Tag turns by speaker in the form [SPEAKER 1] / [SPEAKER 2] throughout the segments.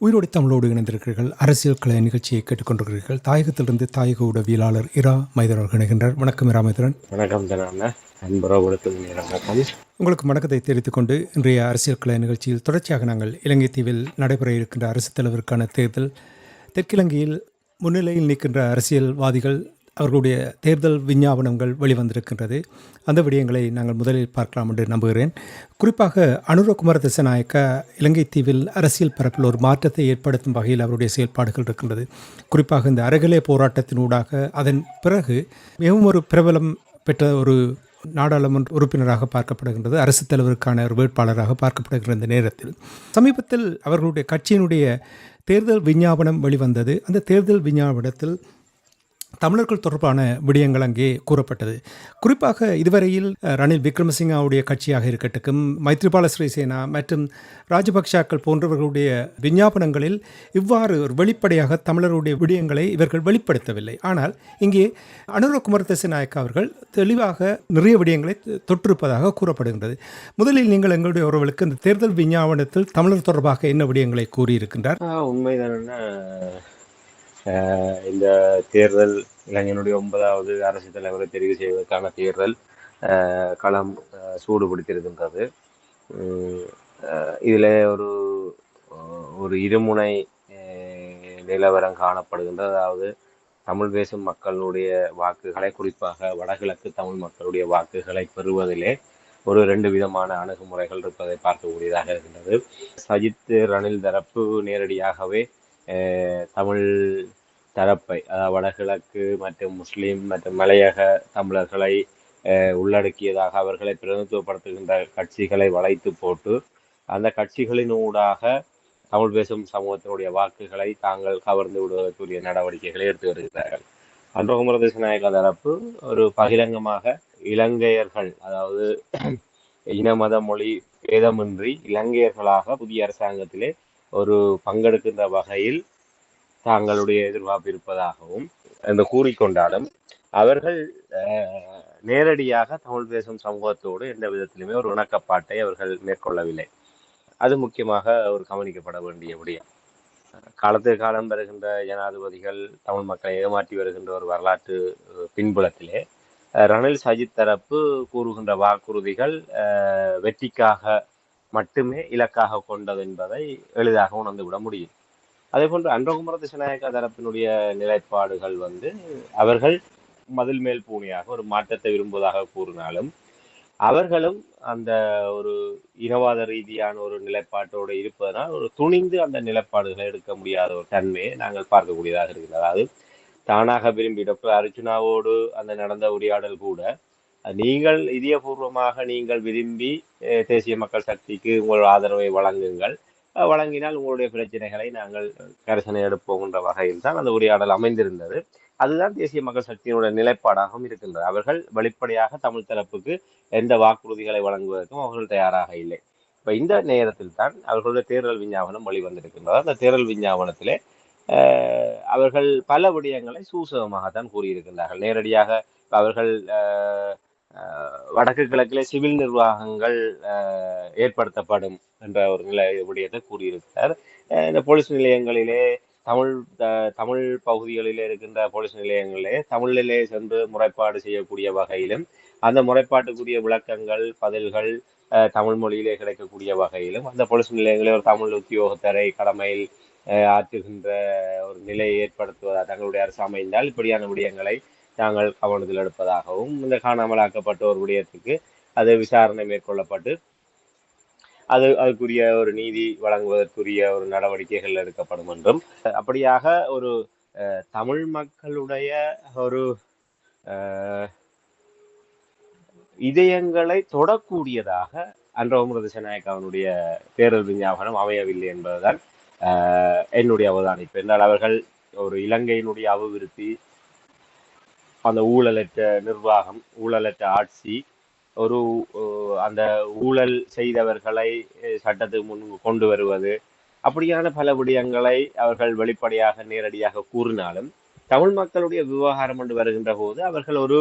[SPEAKER 1] உயிரோடு தமிழோடு இணைந்திருக்கிறீர்கள். அரசியல் கலை நிகழ்ச்சியை கேட்டுக்கொண்டிருக்கிறீர்கள். தாயகத்திலிருந்து தாயக உடவியலாளர் இரா மைதன் அவர்கள் இணைகின்றார். வணக்கம் இரா மைதன்.
[SPEAKER 2] வணக்கம் தனான அன்புறவுகளுக்கு வணக்கம்.
[SPEAKER 1] உங்களுக்கு வணக்கத்தை தெரிவித்துக் கொண்டு இன்றைய அரசியல் கலை நிகழ்ச்சியில் தொடர்ச்சியாக நாங்கள் இலங்கை தீவில் நடைபெற இருக்கின்ற அரசுத் தலைவருக்கான தேர்தல், தெற்கிலங்கையில் முன்னிலையில் நிற்கின்ற அரசியல்வாதிகள் அவர்களுடைய தேர்தல் விஞ்ஞாபனங்கள் வெளிவந்திருக்கின்றது. அந்த விடயங்களை நாங்கள் முதலில் பார்க்கலாம் என்று நம்புகிறேன். குறிப்பாக அனுரகுமார திசாநாயக்க இலங்கை தீவில் அரசியல் பரப்பில் ஒரு மாற்றத்தை ஏற்படுத்தும் வகையில் அவருடைய செயல்பாடுகள் இருக்கின்றது. குறிப்பாக இந்த அறகலை போராட்டத்தினூடாக அதன் பிறகு மிகவும் ஒரு பிரபலம் பெற்ற ஒரு நாடாளுமன்ற உறுப்பினராக பார்க்கப்படுகின்றது, அரசுத் தலைவருக்கான ஒரு வேட்பாளராக பார்க்கப்படுகின்ற இந்த நேரத்தில் சமீபத்தில் அவர்களுடைய கட்சியினுடைய தேர்தல் விஞ்ஞாபனம் வெளிவந்தது. அந்த தேர்தல் விஞ்ஞாபனத்தில் தமிழர்கள் தொடர்பான விடயங்கள் அங்கே கூறப்பட்டது. குறிப்பாக இதுவரையில் ரணில் விக்ரமசிங்காவுடைய கட்சியாக இருக்கட்டும், மைத்ரிபால சிறிசேனா மற்றும் ராஜபக்ஷாக்கள் போன்றவர்களுடைய விஞ்ஞாபனங்களில் இவ்வாறு ஒரு வெளிப்படையாக தமிழருடைய விடயங்களை இவர்கள் வெளிப்படுத்தவில்லை. ஆனால் இங்கே அனுரகுமார திசாநாயக்க அவர்கள் தெளிவாக நிறைய விடயங்களை தொற்றிருப்பதாக கூறப்படுகின்றது. முதலில் நீங்கள் எங்களுடைய உறவுகளுக்கு இந்த தேர்தல் விஞ்ஞாபனத்தில் தமிழர் தொடர்பாக என்ன விடயங்களை கூறியிருக்கின்றார்?
[SPEAKER 2] உண்மைதான இந்த தேர்தல் இளைஞனுடைய 9வது அரசுத் தலைவரை தெரிவு செய்வதற்கான தேர்தல் களம் சூடு பிடித்திருக்கின்றது. இதில் ஒரு இருமுனை நிலவரம் காணப்படுகின்றது. அதாவது தமிழ் பேசும் மக்களுடைய வாக்குகளை, குறிப்பாக வடகிழக்கு தமிழ் மக்களுடைய வாக்குகளை பெறுவதிலே ஒரு 2 விதமான அணுகுமுறைகள் இருப்பதை பார்க்கக்கூடியதாக இருக்கின்றது. சஜித் ரணில் தரப்பு நேரடியாகவே தமிழ் தரப்பை, அதாவது வடகிழக்கு மற்றும் முஸ்லீம் மற்றும் மலையக தமிழர்களை உள்ளடக்கியதாக அவர்களை பிரதிநிதித்துவப்படுத்துகின்ற கட்சிகளை வளைத்து போட்டு அந்த கட்சிகளின் ஊடாக தமிழ் பேசும் சமூகத்தினுடைய வாக்குகளை தாங்கள் கவர்ந்து விடுவதற்குரிய நடவடிக்கைகளை எடுத்து வருகிறார்கள். அனுரகுமார திசாநாயக்க தரப்பு ஒரு பகிரங்கமாக இலங்கையர்கள், அதாவது இன மத மொழி பேதமின்றி இலங்கையர்களாக புதிய அரசாங்கத்திலே ஒரு பங்கெடுக்கின்ற வகையில் தாங்களுடைய எதிர்பார்ப்பு இருப்பதாகவும் என்று கூறிக்கொண்டாலும் அவர்கள் நேரடியாக தமிழ் பேசும் சமூகத்தோடு எந்த விதத்திலுமே ஒரு இணக்கப்பாட்டை அவர்கள் மேற்கொள்ளவில்லை. அது முக்கியமாக ஒரு கவனிக்கப்பட வேண்டிய விடயம். காலத்துக்கு காலம் வருகின்ற ஜனாதிபதிகள் தமிழ் மக்களை ஏமாற்றி வருகின்ற ஒரு வரலாற்று பின்புலத்திலே ரணில் சஜித் தரப்பு கூறுகின்ற வாக்குறுதிகள் வெற்றிக்காக மட்டுமே இலக்காக கொண்டது என்பதை எளிதாக உணர்ந்துவிட முடியும். அதே போன்று அனுரகுமார திசாநாயக்க தரப்பினுடைய நிலைப்பாடுகள் அவர்கள் மதில் மேல் பூனையாக ஒரு மாற்றத்தை விரும்புவதாக கூறினாலும் அவர்களும் அந்த ஒரு இனவாத ரீதியான ஒரு நிலைப்பாட்டோடு இருப்பதனால் ஒரு துணிந்து அந்த நிலைப்பாடுகளை எடுக்க முடியாத ஒரு தன்மையை நாங்கள் பார்க்கக்கூடியதாக இருக்கிறது. அதாவது தானாக விரும்பி டாக்டர் அர்ஜுனாவோடு அந்த நடந்த உரையாடல் கூட, நீங்கள் இதயபூர்வமாக நீங்கள் விரும்பி தேசிய மக்கள் சக்திக்கு உங்கள் ஆதரவை வழங்கினால் உங்களுடைய பிரச்சனைகளை நாங்கள் கரிசனை எடுப்போகின்ற வகையில் தான் அந்த உரையாடல் அமைந்திருந்தது. அதுதான் தேசிய மக்கள் சக்தியினுடைய நிலைப்பாடாகவும் இருக்கின்றது. அவர்கள் வெளிப்படையாக தமிழ் தரப்புக்கு எந்த வாக்குறுதிகளை வழங்குவதற்கும் அவர்கள் தயாராக இல்லை. இப்ப இந்த நேரத்தில் தான் அவர்களுடைய தேர்தல் விஞ்ஞாபனம் வெளிவந்திருக்கின்றது. அந்த தேர்தல் விஞ்ஞாபனத்திலே அவர்கள் பல விடயங்களை சூசகமாகத்தான் கூறியிருக்கின்றார்கள். நேரடியாக அவர்கள் வடக்கு கிழக்கிலே சிவில் நிர்வாகங்கள் ஏற்படுத்தப்படும் என்ற ஒரு விடயத்தை கூறியிருக்கிறார். இந்த போலீஸ் நிலையங்களிலே தமிழ் பகுதிகளிலே இருக்கின்ற போலீஸ் நிலையங்களிலே தமிழிலே சென்று முறைப்பாடு செய்யக்கூடிய வகையிலும், அந்த முறைப்பாட்டுக்குரிய விளக்கங்கள் பதில்கள் தமிழ் மொழியிலே கிடைக்கக்கூடிய வகையிலும், அந்த போலீஸ் நிலையங்களே ஒரு தமிழ் உத்தியோகத்தரை கடமையில் ஆற்றுகின்ற ஒரு நிலையை ஏற்படுத்துவதாக தங்களுடைய அரசு அமைந்தால் இப்படியான விடயங்களை தாங்கள் கவனத்தில் எடுப்பதாகவும், இந்த காணாமலாக்கப்பட்ட ஒரு விடயத்துக்கு அது விசாரணை மேற்கொள்ளப்பட்டு அதுக்குரிய ஒரு நீதி வழங்குவதற்குரிய ஒரு நடவடிக்கைகள் எடுக்கப்படும் என்றும், அப்படியாக ஒரு தமிழ் மக்களுடைய ஒரு இதயங்களை தொடக்கூடியதாக அனுரகுமார திசாநாயக்கவனுடைய தேர்தல் விஞ்ஞாபனம் அமையவில்லை என்பதுதான் என்னுடைய அவதானிப்பு. என்றால் அவர்கள் ஒரு இலங்கையினுடைய அபிவிருத்தி, அந்த ஊழலற்ற நிர்வாகம், ஊழலற்ற ஆட்சி, ஒரு அந்த ஊழல் செய்தவர்களை சட்டத்துக்கு முன் கொண்டு வருவது, அப்படியான பல விடயங்களை அவர்கள் வெளிப்படையாக நேரடியாக கூறினாலும் தமிழ் மக்களுடைய விவகாரம் என்று வருகின்ற போது அவர்கள் ஒரு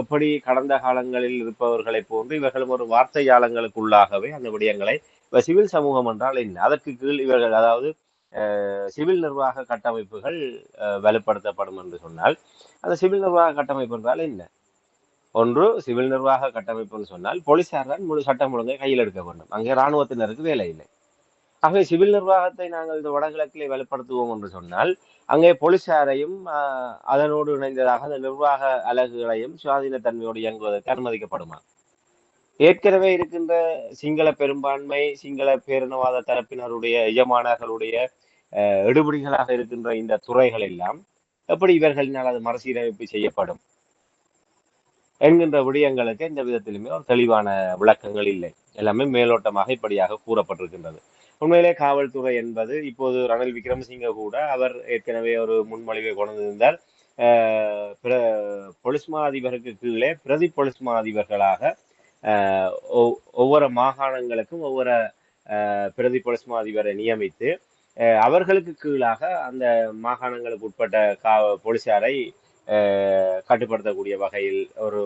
[SPEAKER 2] எப்படி கடந்த காலங்களில் இருப்பவர்களை போன்று இவர்களும் ஒரு வார்த்தை ஜாலங்களுக்குள்ளாகவே அந்த விடயங்களை சிவில் சமூகம் என்றால் என்ன, அதற்கு கீழ் இவர்கள் அதாவது சிவில் நிர்வாக கட்டமைப்புகள் வலுப்படுத்தப்படும் என்று சொன்னால் அந்த சிவில் நிர்வாக கட்டமைப்பு என்றால் என்ன? ஒன்று சிவில் நிர்வாக கட்டமைப்புன்னு சொன்னால் போலீசார் தான் முழு சட்டம் ஒழுங்கை கையில் எடுக்க வேண்டும், அங்கே இராணுவத்தினருக்கு வேலை இல்லை. ஆகவே சிவில் நிர்வாகத்தை நாங்கள் இந்த வடகிழக்கிலே வலுப்படுத்துவோம் என்று சொன்னால் அங்கே போலீசாரையும் அதனோடு இணைந்ததாக அந்த நிர்வாக அலகுகளையும் சுயாதீனத்தன்மையோடு இயங்குவதற்கு அனுமதிக்கப்படுமா? ஏற்கனவே இருக்கின்ற சிங்கள பெரும்பான்மை சிங்கள பேரினவாத தரப்பினருடைய எஜமானர்களுடைய எடுபடிகளாக இருக்கின்ற இந்த துறைகள் எல்லாம் எப்படி இவர்களினால் அது மறுசீரமைப்பு செய்யப்படும் என்கின்ற விடயங்களுக்கு எந்த விதத்திலுமே ஒரு தெளிவான விளக்கங்கள் இல்லை. எல்லாமே மேலோட்டமாக இப்படியாக கூறப்பட்டிருக்கின்றது. உண்மையிலே காவல்துறை என்பது இப்போது ரணில் விக்ரமசிங்க கூட அவர் ஏற்கனவே ஒரு முன்மொழிவை கொண்டிருந்தால் பொலிஸ் மா அதிபருக்கு கீழே பிரதி பொலிஸ் மா அதிபர்களாக ஒவ்வொரு மாகாணங்களுக்கும் ஒவ்வொரு பிரதி பொலிஸ் மா அதிபரை நியமித்து அவர்களுக்கு கீழாக அந்த மாகாணங்களுக்கு உட்பட்ட போலீசாரை கட்டுப்படுத்தக்கூடிய வகையில் ஒரு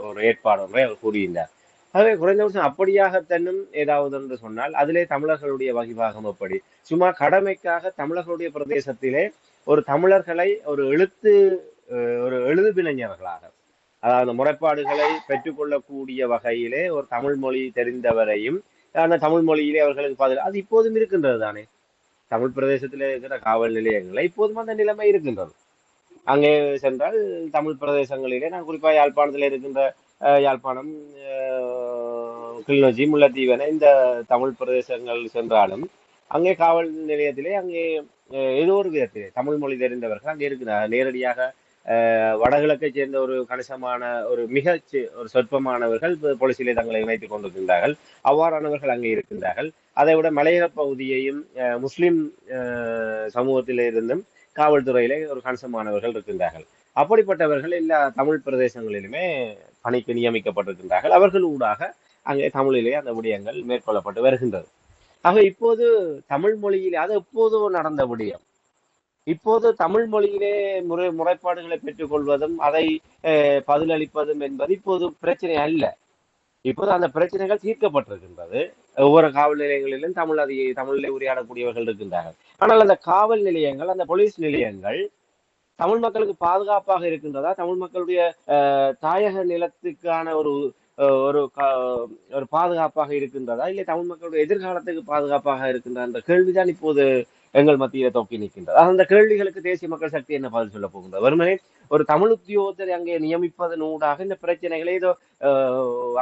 [SPEAKER 2] ஒரு ஏற்பாடு ஒன்றை அவர் கூறியிருந்தார். ஆகவே குறைந்தபட்சம் அப்படியாக தன்னும் ஏதாவது என்று சொன்னால் அதிலே தமிழர்களுடைய வகிபாகம் எப்படி? சும்மா கடமைக்காக தமிழர்களுடைய பிரதேசத்திலே ஒரு தமிழர்களை ஒரு எழுதுபிணைஞர்களாக, அதாவது முறைப்பாடுகளை பெற்றுக்கொள்ளக்கூடிய வகையிலே ஒரு தமிழ் மொழி தெரிந்தவரையும் அந்த தமிழ் மொழியிலே அவர்களுக்கு பதில் அது இப்போதும் இருக்கின்றது தானே. தமிழ் பிரதேசத்திலே இருக்கிற காவல் நிலையங்களில் இப்போதும் அந்த நிலைமை இருக்கின்றது. அங்கே சென்றால் தமிழ் பிரதேசங்களிலே நான் குறிப்பாக யாழ்ப்பாணத்தில் இருக்கின்ற யாழ்ப்பாணம், கிளிநொச்சி, முல்லைத்தீவன இந்த தமிழ் பிரதேசங்கள் சென்றாலும் அங்கே காவல் நிலையத்திலே அங்கே ஏதோ ஒரு விதத்திலே தமிழ் மொழி தெரிந்தவர்கள் அங்கே இருக்கிறார். நேரடியாக வடகிழக்கை சேர்ந்த ஒரு கணிசமான ஒரு ஒரு சொற்பமானவர்கள் போலீசிலே தங்களை இணைத்துக் கொண்டிருக்கின்றார்கள். அவ்வாறானவர்கள் அங்கே இருக்கின்றார்கள். அதை விட மலையக பகுதியையும் முஸ்லிம் சமூகத்திலே இருந்தும் காவல்துறையிலே ஒரு கணிசமானவர்கள் இருக்கின்றார்கள். அப்படிப்பட்டவர்கள் எல்லா தமிழ் பிரதேசங்களிலுமே பணிக்கு நியமிக்கப்பட்டிருக்கின்றார்கள். அவர்கள் ஊடாக அங்கே தமிழிலே அந்த விடயங்கள் மேற்கொள்ளப்பட்டு வருகின்றது. ஆக இப்போது தமிழ் மொழியிலே அது எப்போதோ நடந்த விடயம். இப்போது தமிழ் மொழியிலே முறைப்பாடுகளை பெற்றுக்கொள்வதும் அதை பதிலளிப்பதும் என்பது இப்போது பிரச்சனை அல்ல. இப்போது அந்த பிரச்சனைகள் தீர்க்கப்பட்டிருக்கின்றது. ஒவ்வொரு காவல் நிலையங்களிலும் தமிழிலே உரையாடக்கூடியவர்கள் இருக்கின்றார்கள். ஆனால் அந்த காவல் நிலையங்கள், அந்த போலீஸ் நிலையங்கள் தமிழ் மக்களுக்கு பாதுகாப்பாக இருக்கின்றதா, தமிழ் மக்களுடைய தாயக நிலத்துக்கான ஒரு ஒரு பாதுகாப்பாக இருக்கின்றதா, இல்லை தமிழ் மக்களுடைய எதிர்காலத்துக்கு பாதுகாப்பாக இருக்கின்ற அந்த கேள்விதான் இப்போது எங்கள் மத்தியில தொக்கி நிற்கின்றது. அந்த கேள்விகளுக்கு தேசிய மக்கள் சக்தி என்ன பதில் சொல்ல போகின்றது? வெறுமனே ஒரு தமிழ் உத்தியோகத்தை அங்கே நியமிப்பதன் ஊடாக இந்த பிரச்சனைகளை ஏதோ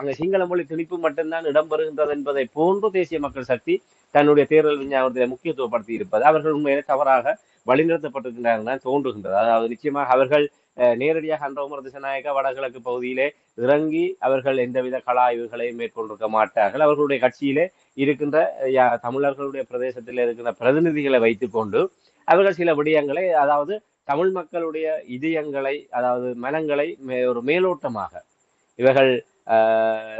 [SPEAKER 2] அங்கே சிங்கள மொழி திணிப்பு மட்டும்தான் இடம்பெறுகின்றது என்பதை போன்று தேசிய மக்கள் சக்தி தன்னுடைய தேர்தல் விஞ்ஞாபனத்தை முக்கியத்துவப்படுத்தி இருப்பது அவர்கள் உண்மையிலே தவறாக வழிநிறுத்தப்பட்டிருக்கின்றார்கள் தான் தோன்றுகின்றது. அதாவது நிச்சயமாக அவர்கள் நேரடியாக அன்றோமர் திசநாயக்க வடகிழக்கு பகுதியிலே இறங்கி அவர்கள் எந்தவித கலாய்வுகளையும் மேற்கொண்டிருக்க மாட்டார்கள். அவர்களுடைய கட்சியிலே இருக்கின்ற தமிழர்களுடைய பிரதேசத்தில் இருக்கின்ற பிரதிநிதிகளை வைத்துக்கொண்டு அவர்கள் சில விடயங்களை, அதாவது தமிழ் மக்களுடைய இதயங்களை, அதாவது மனங்களை ஒரு மேலோட்டமாக இவர்கள்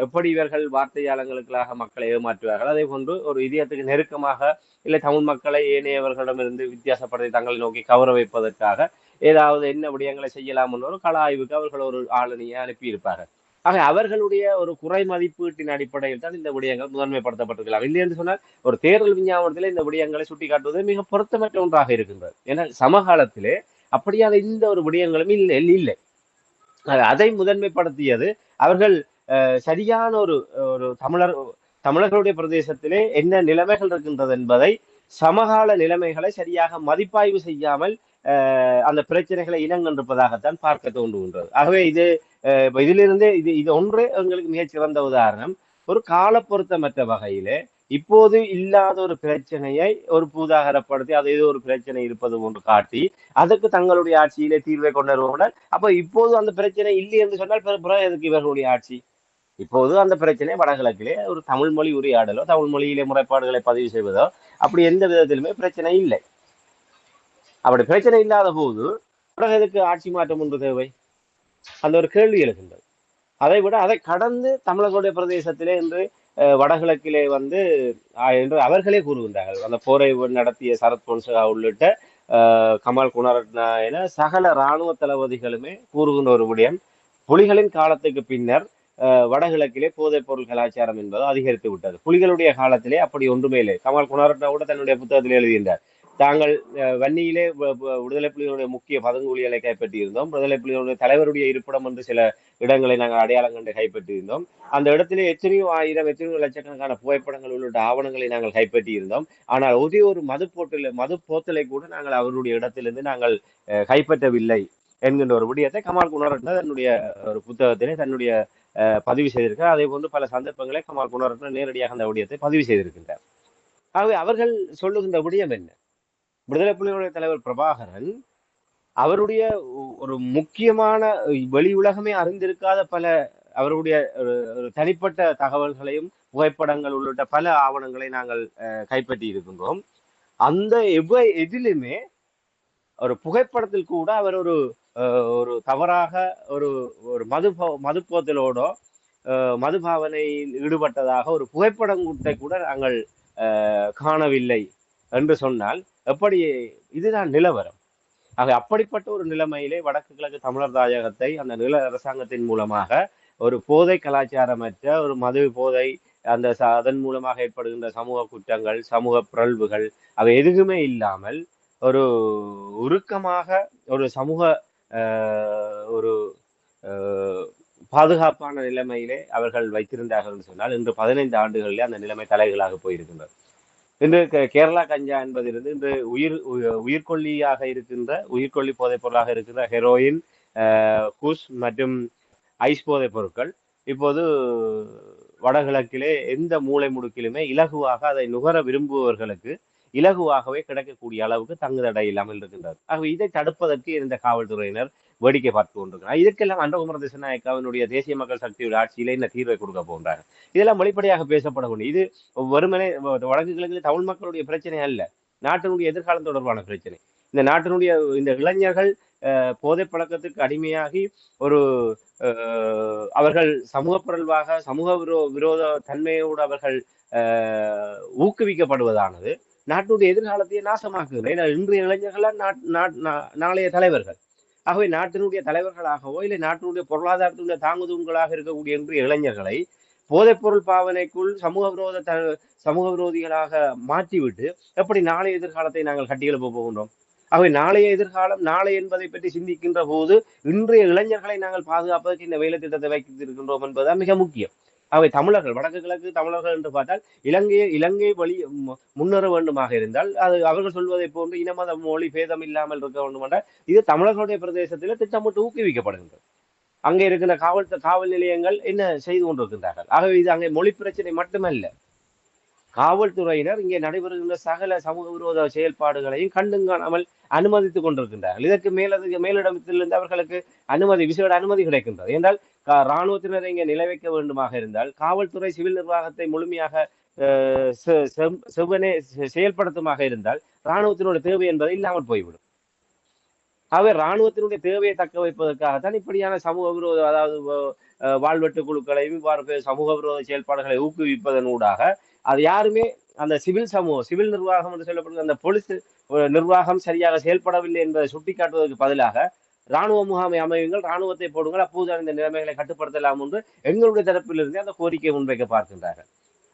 [SPEAKER 2] எப்படி இவர்கள் வார்த்தையாளங்களுக்காக மக்களை ஏமாற்றுவார்கள், அதே போன்று ஒரு இதயத்துக்கு நெருக்கமாக இல்லை தமிழ் மக்களை ஏனையவர்களிடமிருந்து வித்தியாசப்படுத்தி தங்களை நோக்கி கவர வைப்பதற்காக ஏதாவது என்ன விடயங்களை செய்யலாம் என்ற ஒரு கள ஆய்வுக்கு அவர்கள் ஒரு ஆளுநரை அனுப்பியிருப்பார்கள். ஆக அவர்களுடைய ஒரு குறை மதிப்பீட்டின் அடிப்படையில் தான் இந்த விடயங்கள் முதன்மைப்படுத்தப்பட்டிருக்கலாம். இல்லை என்று சொன்னால் ஒரு தேர்தல் விஞ்ஞாபனத்திலே இந்த விடயங்களை சுட்டிக்காட்டுவது மிக பொருத்தமற்ற ஒன்றாக இருக்கின்றது. ஏன்னா சமகாலத்திலே அப்படியான இந்த ஒரு விடயங்களும் இல்லை. அதை முதன்மைப்படுத்தியது அவர்கள் சரியான ஒரு தமிழர்களுடைய பிரதேசத்திலே என்ன நிலைமைகள் இருக்கின்றது என்பதை, சமகால நிலைமைகளை சரியாக மதிப்பாய்வு செய்யாமல் அந்த பிரச்சனைகளை இனங்கண்டிருப்பதாகத்தான் பார்க்க தோன்றுகின்றது. ஆகவே இதிலிருந்தே இது ஒன்றே எங்களுக்கு மிகச்சிறந்த உதாரணம். ஒரு கால பொருத்தமற்ற வகையிலே இப்போது இல்லாத ஒரு பிரச்சனையை ஒரு பூதாகரப்படுத்தி அது ஏதோ ஒரு பிரச்சனை இருப்பது போன்று காட்டி அதற்கு தங்களுடைய ஆட்சியிலே தீர்வை கொண்டு வருவதால், அப்ப இப்போது அந்த பிரச்சனை இல்லை என்று சொன்னால் பிறகு எதுக்கு இவர்களுடைய ஆட்சி? இப்போது அந்த பிரச்சனை வடகிழக்கிலே ஒரு தமிழ் மொழி உரையாடலோ தமிழ் மொழியிலே முறைப்பாடுகளை பதிவு செய்வதோ அப்படி எந்த விதத்திலுமே பிரச்சனை இல்லை. அப்படி பிரச்சனை இல்லாத போது பிறகு எதுக்கு ஆட்சி மாற்றம் ஒன்று தேவை? அந்த ஒரு கேள்வி எழுகின்றது. அதை விட அதை கடந்து தமிழர்களுடைய பிரதேசத்திலே இன்று வடகிழக்கிலே என்று அவர்களே கூறுகின்றார்கள். அந்த போரை நடத்திய சரத் பொன்சேகா உள்ளிட்ட கமல் குணரட்னா என சகல இராணுவ தளபதிகளுமே கூறுகின்ற ஒரு விடயம், புலிகளின் காலத்துக்கு பின்னர் வடகிழக்கிலே போதைப் பொருள் கலாச்சாரம் என்பது அதிகரித்து விட்டது. புலிகளுடைய காலத்திலே அப்படி ஒன்றுமே இல்லை. கமால் குணரட்ன கூட தன்னுடைய புத்தகத்தில் எழுதியிருந்தார். தாங்கள் வன்னியிலே விடுதலை புலிகளுடைய முக்கிய பதுங்குகுழிகளை கைப்பற்றியிருந்தோம். விடுதலை புலிகளுடைய தலைவருடைய இருப்பிடம் என்று சில இடங்களை நாங்கள் அடையாளம் கண்டு கைப்பற்றியிருந்தோம். அந்த இடத்திலே எத்தனையோ ஆயிரம், எத்தனையோ லட்சக்கணக்கான புகைப்படங்கள் உள்ளிட்ட ஆவணங்களை நாங்கள் கைப்பற்றியிருந்தோம். ஆனால் ஒரே ஒரு மது போத்தலை கூட நாங்கள் அவருடைய இடத்திலிருந்து நாங்கள் கைப்பற்றவில்லை என்கின்ற ஒரு விடயத்தை கமால் குணரட்ன தன்னுடைய ஒரு புத்தகத்திலே தன்னுடைய பதிவு செய்திருக்கிறார். அதே போன்று பல சந்தர்ப்பங்களை கமால் குணரட்ன நேரடியாக அந்த விடயத்தை பதிவு செய்திருக்கின்றார். ஆகவே அவர்கள் சொல்லுகின்ற விடயம் என்ன? விடுதலை புலிகளுடைய தலைவர் பிரபாகரன் அவருடைய ஒரு முக்கியமான வெளி உலகமே அறிந்திருக்காத பல அவருடைய ஒரு தனிப்பட்ட தகவல்களையும் புகைப்படங்கள் உள்ளிட்ட பல ஆவணங்களை நாங்கள் கைப்பற்றி இருக்கின்றோம். அந்த எதிலுமே ஒரு புகைப்படத்தில் கூட அவர் ஒரு தவறாக ஒரு ஒரு மதுப்போத்தலோடோ மதுபாவனையில் ஈடுபட்டதாக ஒரு புகைப்படத்தை கூட நாங்கள் காணவில்லை என்று சொன்னால் எப்படி? இதுதான் நிலவரம். ஆக அப்படிப்பட்ட ஒரு நிலைமையிலே வடக்கு கிழக்கு தமிழர் தாயகத்தை அந்த நில அரசாங்கத்தின் மூலமாக ஒரு போதை கலாச்சாரமற்ற ஒரு மது போதை அதன் மூலமாக ஏற்படுகின்ற சமூக குற்றங்கள், சமூக பிறழ்வுகள் அவை எதுவுமே இல்லாமல் ஒரு உருக்கமாக ஒரு சமூக ஒரு பாதுகாப்பான நிலைமையிலே அவர்கள் வைத்திருந்தார்கள் என்று சொன்னால் இன்று 15 ஆண்டுகளிலே அந்த நிலைமை தலைகளாக போயிருக்கின்றது. இன்று கேரளா கஞ்சா என்பதிலிருந்து இன்று உயிர்கொல்லியாக இருக்கின்ற உயிர்கொல்லி போதைப் பொருளாக இருக்கின்ற ஹெரோயின், குஷ் மற்றும் ஐஸ் போதைப் பொருட்கள் இப்போது வடகிழக்கிலே எந்த மூலை முடுக்கிலுமே இலகுவாக அதை நுகர விரும்புபவர்களுக்கு இலகுவாகவே கிடைக்கக்கூடிய அளவுக்கு தங்குதடை இல்லாமல் இருக்கின்றது. ஆகவே இதை தடுப்பதற்கு இந்த காவல்துறையினர் வேடிக்கை பார்த்து கொண்டிருக்கிறார். இதற்கெல்லாம் அன்றகுமார திசாநாயக்காவினுடைய தேசிய மக்கள் சக்தியுடைய ஆட்சியில இந்த தீர்வை கொடுக்க போன்றாங்க. இதெல்லாம் வெளிப்படையாக பேசப்பட வேண்டும். இது வெறுமனே வடக்கு கிழக்கில் தமிழ் மக்களுடைய பிரச்சனை அல்ல, நாட்டினுடைய எதிர்காலம் தொடர்பான பிரச்சனை. இந்த நாட்டினுடைய இந்த இளைஞர்கள் போதை பழக்கத்துக்கு அடிமையாகி ஒரு அவர்கள் சமூக பிறழ்வாக சமூக விரோத தன்மையோடு அவர்கள் ஊக்குவிக்கப்படுவதானது நாட்டுடைய எதிர்காலத்தையே நாசமாக்குகிறது. ஏன்னா இன்றைய இளைஞர்கள் நாளைய தலைவர்கள். ஆகவே நாட்டினுடைய தலைவர்களாகவோ இல்லை நாட்டினுடைய பொருளாதாரத்தினுடைய தாங்குதூண்களாக இருக்கக்கூடிய இன்றைய இளைஞர்களை போதைப்பொருள் பாவனைக்குள் சமூக விரோதிகளாக மாற்றிவிட்டு எப்படி நாளைய எதிர்காலத்தை நாங்கள் கட்டியெழுப்ப போகின்றோம்? ஆகவே நாளைய எதிர்காலம் நாளை என்பதை பற்றி சிந்திக்கின்ற போது இன்றைய இளைஞர்களை நாங்கள் பாதுகாப்பதற்கு இந்த வேலை திட்டத்தை வைத்திருக்கின்றோம் என்பதுதான் மிக முக்கியம். அவை தமிழர்கள் வடக்கு கிழக்கு தமிழர்கள் என்று பார்த்தால் இலங்கை வழி முன்னேற வேண்டுமாக இருந்தால் அது அவர்கள் சொல்வதை போன்று இனமத மொழி பேதம் இல்லாமல் இருக்க வேண்டும் என்றால் இது தமிழர்களுடைய பிரதேசத்தில் திட்டமிட்டு ஊக்குவிக்கப்படுகின்றது. அங்கே இருக்கின்ற காவல் நிலையங்கள் என்ன செய்து கொண்டிருக்கின்றார்கள். ஆகவே இது அங்கே மொழி பிரச்சனை மட்டுமல்ல, காவல்துறையினர் இங்கே நடைபெறுகின்ற சகல சமூக விரோத செயல்பாடுகளையும் கண்டுங்காணாமல் அனுமதித்துக் கொண்டிருக்கின்றார்கள். இதற்கு மேலிடத்திலிருந்து அவர்களுக்கு விசேட அனுமதி கிடைக்கின்றது. என்றால் இராணுவத்தினரை இங்கே நிலை வைக்க வேண்டுமாக இருந்தால் காவல்துறை சிவில் நிர்வாகத்தை முழுமையாக செவ்வனே செயல்படுத்துமாக இருந்தால் இராணுவத்தினுடைய தேவை என்பது இல்லாமல் போய்விடும். ஆகவே இராணுவத்தினுடைய தேவையை தக்க வைப்பதற்காகத்தான் இப்படியான சமூக விரோத அதாவது வாழ்வெட்டு குழுக்களையும் இவ்வாறு சமூக விரோத செயல்பாடுகளை ஊக்குவிப்பதன் ஊடாக அது யாருமே அந்த சிவில் நிர்வாகம் என்று சொல்லப்படுகிற அந்த போலீஸ் நிர்வாகம் சரியாக செயல்படவில்லை என்பதை சுட்டிக்காட்டுவதற்கு பதிலாக இராணுவ முகாமை அமையுங்கள், இராணுவத்தை போடுங்கள், அப்போதுதான் இந்த நிலைமைகளை கட்டுப்படுத்தலாம் என்று எங்களுடைய தரப்பிலிருந்து அந்த கோரிக்கையை முன்வைக்க பார்க்கின்றார்கள்.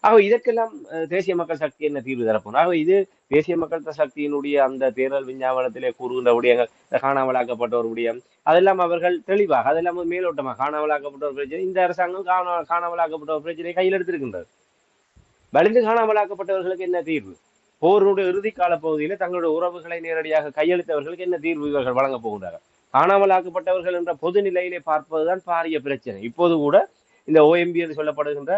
[SPEAKER 2] ஆகவே இதற்கெல்லாம் தேசிய மக்கள் சக்தி என்ன தீர்வு தரப்போம்? ஆகவே இது தேசிய மக்கள் சக்தியினுடைய அந்த தேர்தல் விஞ்ஞாபனத்திலே கூறுகின்ற விடயங்கள், காணாமலாக்கப்பட்ட ஒரு விடயம், அதெல்லாம் அவர்கள் தெளிவாக அதெல்லாம் மேலோட்டமாக காணாமலாக்கப்பட்ட ஒரு பிரச்சனை, இந்த அரசாங்கம் காணாமலாக்கப்பட்ட ஒரு பிரச்சனையை கையில் எடுத்திருக்கின்றது. வலிந்து காணாமலாக்கப்பட்டவர்களுக்கு என்ன தீர்வு? போருடைய இறுதி கால பகுதியில தங்களுடைய உறவுகளை நேரடியாக கையளித்தவர்களுக்கு என்ன தீர்வு இவர்கள் வழங்கப் போகின்றார்கள்? காணாமலாக்கப்பட்டவர்கள் என்ற பொது நிலையிலே பார்ப்பதுதான் பாரிய பிரச்சனை. இப்போது கூட இந்த ஓஎம்பி என்று சொல்லப்படுகின்ற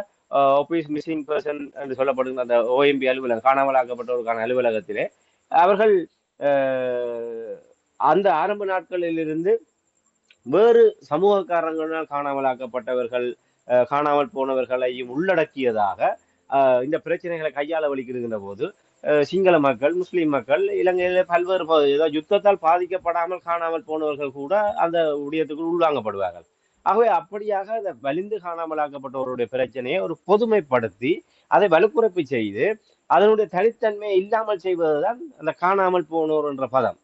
[SPEAKER 2] ஆபீஸ் மிஸ்ஸிங் பர்சன் என்று சொல்லப்படுகின்ற அந்த ஓஎம்பி அலுவலகம், காணாமலாக்கப்பட்டவருக்கான அலுவலகத்திலே அவர்கள் அந்த ஆரம்ப நாட்களிலிருந்து வேறு சமூக காரணங்களால் காணாமலாக்கப்பட்டவர்கள் காணாமல் போனவர்களையும் உள்ளடக்கியதாக இந்த பிரச்சனைகளை கையாள வலிக்கிற போது சிங்கள மக்கள், முஸ்லிம் மக்கள், இலங்கையில பல்வேறு யுத்தத்தால் பாதிக்கப்படாமல் காணாமல் போனவர்கள் கூட அந்த விடயத்துக்குள் உள்வாங்கப்படுவார்கள். ஆகவே அப்படியாக அந்த வலிந்து காணாமலாக்கப்பட்டவருடைய பிரச்சனையை ஒரு பொதுமைப்படுத்தி அதை வலுக்குறைப்பு செய்து அதனுடைய தனித்தன்மையை இல்லாமல் செய்வதுதான் அந்த காணாமல் போனோர் என்ற பதம்.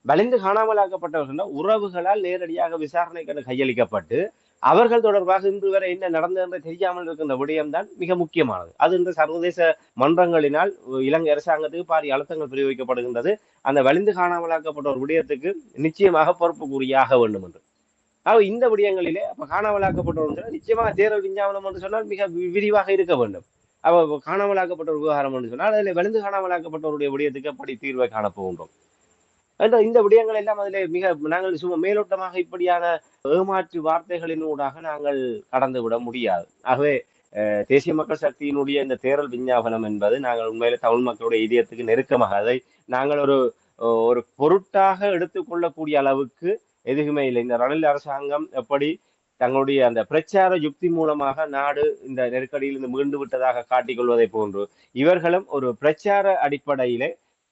[SPEAKER 2] வலிந்து காணாமலாக்கப்பட்டவர்கள் உறவுகளால் நேரடியாக விசாரணைக்கு கையளிக்கப்பட்டு அவர்கள் தொடர்பாக இன்று வரை என்ன நடந்தது என்று தெரியாமல் இருக்கின்ற விடயம்தான் மிக முக்கியமானது. அது இந்த சர்வதேச மன்றங்களினால் இலங்கை அரசாங்கத்துக்கு பாரிய அழுத்தங்கள் பிரயோகிக்கப்படுகின்றது. அந்த வலிந்து காணாமலாக்கப்பட்ட ஒரு விடயத்துக்கு நிச்சயமாக பொறுப்புக்குரியாக வேண்டும் என்று. இந்த விடயங்களிலே அப்ப காணாமலாக்கப்பட்டவர்கள் நிச்சயமாக தேர்தல் விஞ்ஞாபனம் என்று சொன்னால் மிக விரிவாக இருக்க வேண்டும். காணாமலாக்கப்பட்ட ஒரு விவகாரம் என்று சொன்னால் அதில் வலிந்து காணாமலாக்கப்பட்டவருடைய விடயத்துக்கு எப்படி தீர்வை காணப்போகின்றோம் என்ற இந்த விடயங்கள் எல்லாம் அதில் மிக நாங்கள் சும்மா மேலோட்டமாக இப்படியான ஏமாற்று வார்த்தைகளின் ஊடாக நாங்கள் கடந்து விட முடியாது. ஆகவே தேசிய மக்கள் சக்தியினுடைய இந்த தேர்தல் விஞ்ஞாபனம் என்பது நாங்கள் உண்மையில தமிழ் மக்களுடைய இதயத்துக்கு நெருக்கமாக அதை நாங்கள் ஒரு ஒரு பொருட்டாக எடுத்துக்கொள்ளக்கூடிய அளவுக்கு எதுவுமே இல்லை. இந்த ரணில் அரசாங்கம் எப்படி தங்களுடைய அந்த பிரச்சார யுக்தி மூலமாக நாடு இந்த நெருக்கடியில் இருந்து மீண்டு விட்டதாக காட்டிக்கொள்வதை போன்று இவர்களும் ஒரு பிரச்சார அடிப்படையிலே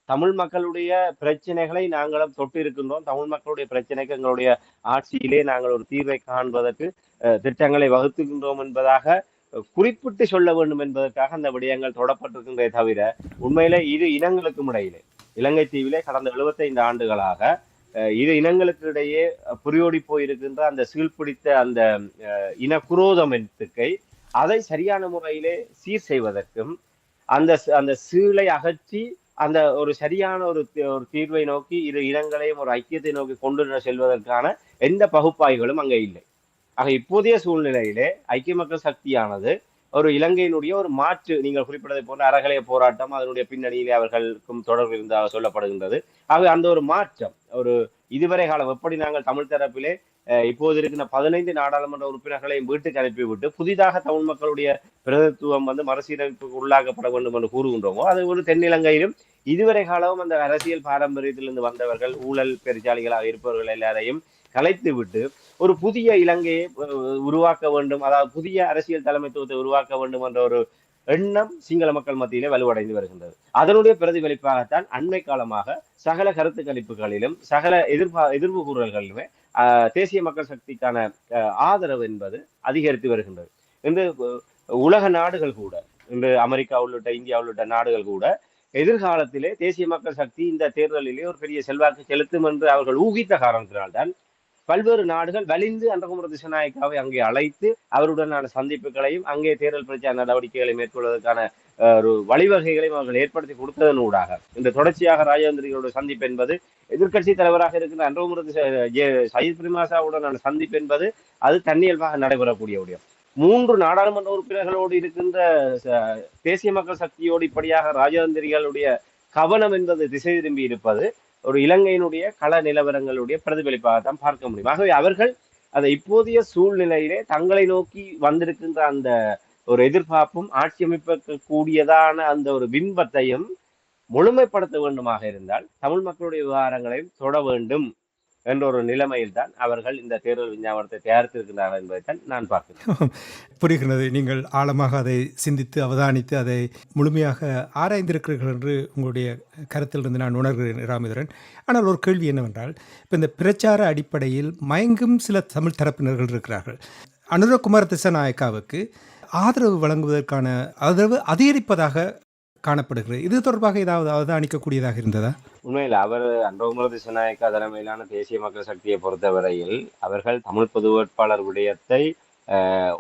[SPEAKER 2] தமிழ் மக்களுடைய பிரச்சனைகளை நாங்களும் தொட்டு இருக்கின்றோம். தமிழ் மக்களுடைய பிரச்சனைக்கு எங்களுடைய ஆட்சியிலே நாங்கள் ஒரு தீர்வை காண்பதற்கு திட்டங்களை வகுத்துகின்றோம் என்பதாக குறிப்பிட்டு சொல்ல வேண்டும் என்பதற்காக அந்த விடயங்கள் தொடப்பட்டிருக்கின்றே தவிர உண்மையிலே இரு இனங்களுக்கும் இடையிலே இலங்கை தீவிலே கடந்த 75 ஆண்டுகளாக இரு இனங்களுக்கு இடையே புரியோடி போயிருக்கின்ற அந்த சீழ்பிடித்த அந்த இன குரோதமெத்துக்கை அதை சரியான முறையிலே சீர் செய்வதற்கும் அந்த அந்த சீளை அகற்றி அந்த ஒரு சரியான ஒரு தீர்வை நோக்கி இரு இனங்களையும் ஒரு ஐக்கியத்தை நோக்கி கொண்டு செல்வதற்கான எந்த பகுப்பாய்களும் அங்கே இல்லை. ஆக இப்போதைய சூழ்நிலையிலே ஐக்கிய மக்கள் சக்தியானது ஒரு இலங்கையினுடைய ஒரு மாற்று, நீங்கள் குறிப்பிட்டதை போன்ற அறகலைய போராட்டம் அதனுடைய பின்னணியிலே அவர்களுக்கும் தொடர்பு இருந்ததாக சொல்லப்படுகின்றது. ஆக அந்த ஒரு மாற்றம் ஒரு இதுவரை காலம் எப்படி நாங்கள் தமிழ் தரப்பிலே இப்போது இருக்கிற 15 நாடாளுமன்ற உறுப்பினர்களையும் வீட்டுக்கு அனுப்பிவிட்டு புதிதாக தமிழ் மக்களுடைய பிரதித்துவம் மறுசீரமைப்புக்கு உள்ளாக்கப்பட வேண்டும் என்று கூறுகின்றோமோ அது ஒரு தென்னிலங்கையிலும் இதுவரை காலமும் அந்த அரசியல் பாரம்பரியத்திலிருந்து வந்தவர்கள் ஊழல் பெருச்சாளிகளாக இருப்பவர்கள் எல்லாரையும் கலைத்து விட்டு ஒரு புதிய இலங்கையை உருவாக்க வேண்டும், அதாவது புதிய அரசியல் தலைமைத்துவத்தை உருவாக்க வேண்டும் என்ற ஒரு எண்ணம் சிங்கள மக்கள் மத்தியிலே வலுவடைந்து வருகின்றது. அதனுடைய பிரதிபலிப்பாகத்தான் அண்மை காலமாக சகல கருத்து கணிப்புகளிலும் சகல எதிர்ப்பு கூறல்களிலுமே தேசிய மக்கள் சக்திக்கான ஆதரவு என்பது அதிகரித்து வருகின்றது. இன்று உலக நாடுகள் கூட, இன்று அமெரிக்கா உள்ளிட்ட இந்தியா உள்ளிட்ட நாடுகள் கூட எதிர்காலத்திலே தேசிய மக்கள் சக்தி இந்த தேர்தலிலே ஒரு பெரிய செல்வாக்கு செலுத்தும் என்று அவர்கள் ஊகித்த காரணத்தினால்தான் பல்வேறு நாடுகள் வலிந்து அன்றகுமர திசாநாயக்காவை அங்கே அழைத்து அவருடனான சந்திப்புகளையும் அங்கே தேர்தல் பிரச்சார நடவடிக்கைகளை மேற்கொள்வதற்கான ஒரு வழிவகைகளையும் அவர்கள் ஏற்படுத்தி கொடுத்ததன் ஊடாக இந்த தொடர்ச்சியாக ராஜேந்திரிகளோட சந்திப்பு என்பது, எதிர்கட்சி தலைவராக இருக்கின்ற அன்றகுமர சயித் பிரேமதாசவுடனான சந்திப்பு என்பது அது தன்னியல்பாக நடைபெறக்கூடிய விடயம். 3 நாடாளுமன்ற உறுப்பினர்களோடு இருக்கின்ற தேசிய மக்கள் சக்தியோடு இப்படியாக ராஜேந்திரிகளுடைய கவனம் என்பது திசை திரும்பி இருப்பது ஒரு இலங்கையினுடைய கள நிலவரங்களுடைய பிரதிபலிப்பாகத்தான் பார்க்க முடியும். ஆகவே அவர்கள் அதை இப்போதைய சூழ்நிலையிலே தங்களை நோக்கி வந்திருக்கின்ற அந்த ஒரு எதிர்பார்ப்பும் ஆட்சி அமைப்ப கூடியதான அந்த ஒரு பிம்பத்தையும் முழுமைப்படுத்த வேண்டுமாக இருந்தால் தமிழ் மக்களுடைய விவகாரங்களையும் தொட வேண்டும் என்ற ஒரு நிலைமையில் தான் அவர்கள் இந்த தேர்தல் விஞ்ஞாபனத்தை தயாரித்திருக்கிறார்கள் என்பதைத்தான் நான் பார்க்கிறேன்.
[SPEAKER 1] புரிகிறது. நீங்கள் ஆழமாக அதை சிந்தித்து அவதானித்து அதை முழுமையாக ஆராய்ந்திருக்கிறீர்கள் என்று உங்களுடைய கருத்திலிருந்து நான் உணர்கிறேன் ராமேந்திரன். ஆனால் ஒரு கேள்வி என்னவென்றால், இப்போ இந்த பிரச்சார அடிப்படையில் மயங்கும் சில தமிழ் தரப்பினர்கள் இருக்கிறார்கள். அனுரகுமார திசாநாயக்காவுக்கு ஆதரவு வழங்குவதற்கான ஆதரவு அதிகரிப்பதாக காணப்படுகிறது. இது தொடர்பாக ஏதாவது அவதானிக்கக்கூடியதாக இருந்ததா?
[SPEAKER 2] உண்மையில் அவர் அன்றகுமர திசாநாயக்கா தலைமையிலான தேசிய மக்கள் சக்தியை பொறுத்தவரையில் அவர்கள் தமிழ் பொது வேட்பாளர் விடயத்தை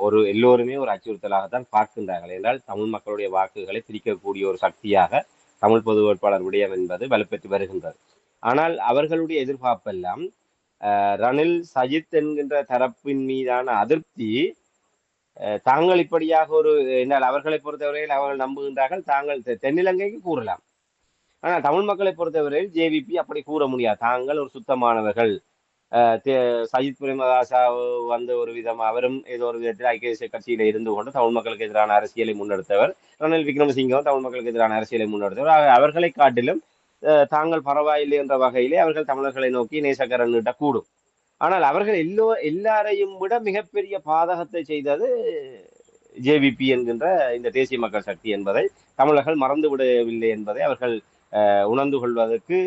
[SPEAKER 2] ஒரு எல்லோருமே ஒரு அச்சுறுத்தலாகத்தான் பார்க்கின்றார்கள். என்றால் தமிழ் மக்களுடைய வாக்குகளை பிரிக்கக்கூடிய ஒரு சக்தியாக தமிழ் பொது வேட்பாளர் விடயம் என்பது வலுப்பெற்று வருகின்றது. ஆனால் அவர்களுடைய எதிர்பார்ப்பெல்லாம் ரணில் சஜித் என்கின்ற தரப்பின் மீதான அதிருப்தி தாங்கள் இப்படியாக ஒரு என்னால் அவர்களை பொறுத்தவரையில் அவர்கள் நம்புகின்றார்கள் தாங்கள் தென்னிலங்கைக்கு கூறலாம். ஆனால் தமிழ் மக்களை பொறுத்தவரையில் ஜேவிபி அப்படி கூற முடியாது. தாங்கள் ஒரு சுத்தமானவர்கள். சஜித் பிரேமதாசா ஒரு விதம் அவரும் ஏதோ ஒரு விதத்தில் ஐக்கிய தேசிய கட்சியில இருந்து கொண்டு தமிழ் மக்களுக்கு எதிரான அரசியலை முன்னெடுத்தவர். ரணில் விக்ரமசிங்கவும் தமிழ் மக்களுக்கு எதிரான அரசியலை முன்னெடுத்தவர். அவர்களை காட்டிலும் தாங்கள் பரவாயில்லை என்ற வகையிலே அவர்கள் தமிழர்களை நோக்கி நேசக்கரன் நீட்ட கூடும். ஆனால் அவர்கள் எல்லாரையும் விட மிகப்பெரிய பாதகத்தை செய்தது ஜேவிபி என்கின்ற இந்த தேசிய மக்கள் சக்தி என்பதை தமிழர்கள் மறந்து விடவில்லை என்பதை அவர்கள் உணர்ந்து கொள்வதற்கு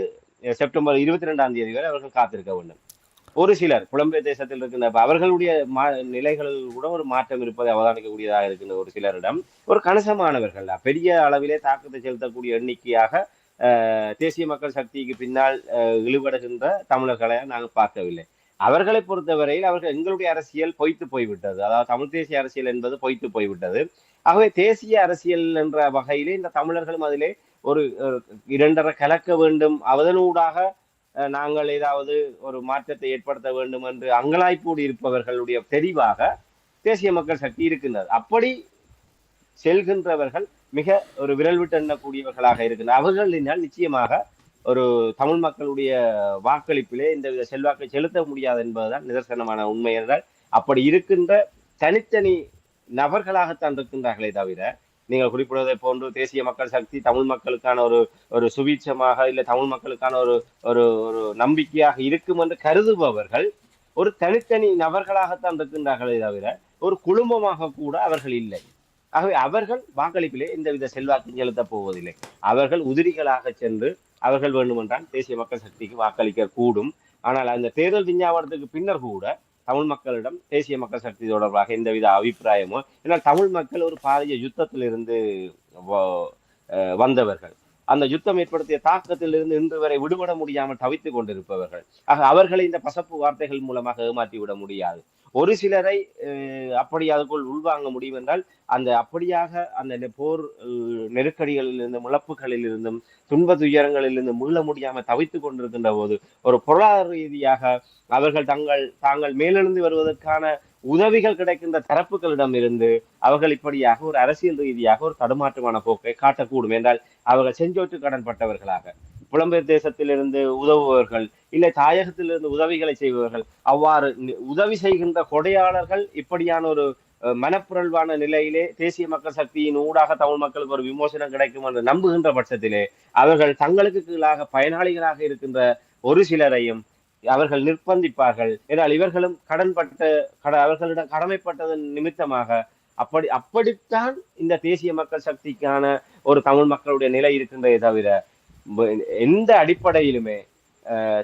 [SPEAKER 2] செப்டம்பர் 22 வரை அவர்கள் காத்திருக்க வேண்டும். ஒரு சிலர் புலம்பெயர் தேசத்தில் இருக்கின்ற அவர்களுடைய நிலைகளில் கூட ஒரு மாற்றம் இருப்பதை அவதானிக்கக்கூடியதாக இருக்கின்ற ஒரு சிலரிடம் ஒரு கணிசமானவர்கள் பெரிய அளவிலே தாக்கத்தை செலுத்தக்கூடிய எண்ணிக்கையாக தேசிய மக்கள் சக்திக்கு பின்னால் இழுபடுகின்ற தமிழர்களை நாங்கள் பார்க்கவில்லை. அவர்களை பொறுத்தவரையில் அவர்கள் எங்களுடைய அரசியல் பொய்த்து போய்விட்டது. அதாவது தமிழ் தேசிய அரசியல் என்பது பொய்த்து போய்விட்டது. ஆகவே தேசிய அரசியல் என்ற வகையிலே இந்த தமிழர்களும் அதிலே ஒரு இரண்டரை கலக்க வேண்டும், அதனூடாக நாங்கள் ஏதாவது ஒரு மாற்றத்தை ஏற்படுத்த வேண்டும் என்று அங்கலாய்ப்போடு இருப்பவர்களுடைய தெரிவாக தேசிய மக்கள் சக்தி இருக்கின்றது. அப்படி செல்கின்றவர்கள் மிக ஒரு விரல் விட்டு எண்ணக்கூடியவர்களாக இருக்கின்றனர். அவர்களினால் நிச்சயமாக ஒரு தமிழ் மக்களுடைய வாக்களிப்பிலே இந்த வித செல்வாக்கை செலுத்த முடியாது என்பதுதான் நிதர்சனமான உண்மை. என்றால் அப்படி இருக்கின்ற தனித்தனி நபர்களாகத்தான் இருக்கின்றார்களே தவிர, நீங்கள் குறிப்பிடுவதை போன்று தேசிய மக்கள் சக்தி தமிழ் மக்களுக்கான ஒரு சுபீட்சமாக இல்லை தமிழ் மக்களுக்கான ஒரு ஒரு ஒரு நம்பிக்கையாக இருக்கும் என்று கருதுபவர்கள் ஒரு தனித்தனி நபர்களாகத்தான் இருக்கின்றார்களே தவிர ஒரு குழுமமாக கூட அவர்கள் இல்லை. ஆகவே அவர்கள் வாக்களிப்பிலே எந்தவித செல்வாக்கும் செலுத்தப் போவதில்லை. அவர்கள் உதிரிகளாக சென்று அவர்கள் வேண்டுமென்றால் தேசிய மக்கள் சக்திக்கு வாக்களிக்க கூடும். ஆனால் அந்த தேர்தல் விஞ்ஞாபனத்துக்கு பின்னர் கூட தமிழ் மக்களிடம் தேசிய மக்கள் சக்தி தொடர்பாக எந்தவித அபிப்பிராயமோ, ஏன்னால் தமிழ் மக்கள் ஒரு பாரிய யுத்தத்திலிருந்து வந்தவர்கள், அந்த யுத்தம் ஏற்படுத்திய தாக்கத்திலிருந்து இன்று வரை விடுபட முடியாமல் தவித்துக் கொண்டிருப்பவர்கள். ஆக அவர்களை இந்த பசப்பு வார்த்தைகள் மூலமாக ஏமாற்றி விட முடியாது. ஒரு சிலரை அப்படி அதுக்குள் உள்வாங்க முடியும் என்றால் அந்த அப்படியாக அந்த போர் நெருக்கடிகளில் இருந்தும் இழப்புகளில் இருந்தும் துன்ப துயரங்களில் இருந்து மீள முடியாமல் தவித்துக் கொண்டிருக்கின்ற போது ஒரு பொருளாதார ரீதியாக அவர்கள் தாங்கள் மேலெழுந்து வருவதற்கான உதவிகள் கிடைக்கின்ற தரப்புகளிடம் இருந்து அவர்கள் இப்படியாக ஒரு அரசியல் ரீதியாக ஒரு தடுமாற்றமான போக்கை காட்டக்கூடும். என்றால் அவர்கள் செஞ்சோற்று கடன் பட்டவர்களாக, புலம்பெயர் தேசத்திலிருந்து உதவுபவர்கள், இல்லை தாயகத்திலிருந்து உதவிகளை செய்பவர்கள், அவ்வாறு உதவி செய்கின்ற கொடையாளர்கள் இப்படியான ஒரு மனப்புரல்வான நிலையிலே தேசிய மக்கள் சக்தியின் ஊடாக தமிழ் மக்களுக்கு ஒரு விமோசனம் கிடைக்கும் என்று நம்புகின்ற பட்சத்திலே அவர்கள் தங்களுக்கு கீழாக பயனாளிகளாக இருக்கின்ற ஒரு சிலரையும் அவர்கள் நிர்பந்திப்பார்கள். என்றால் இவர்களும் அவர்களிடம் கடமைப்பட்டதன் நிமித்தமாக அப்படித்தான் இந்த தேசிய மக்கள் சக்திக்கான ஒரு தமிழ் மக்களுடைய நிலை இருக்கின்றதை தவிர எந்த அடிப்படையிலுமே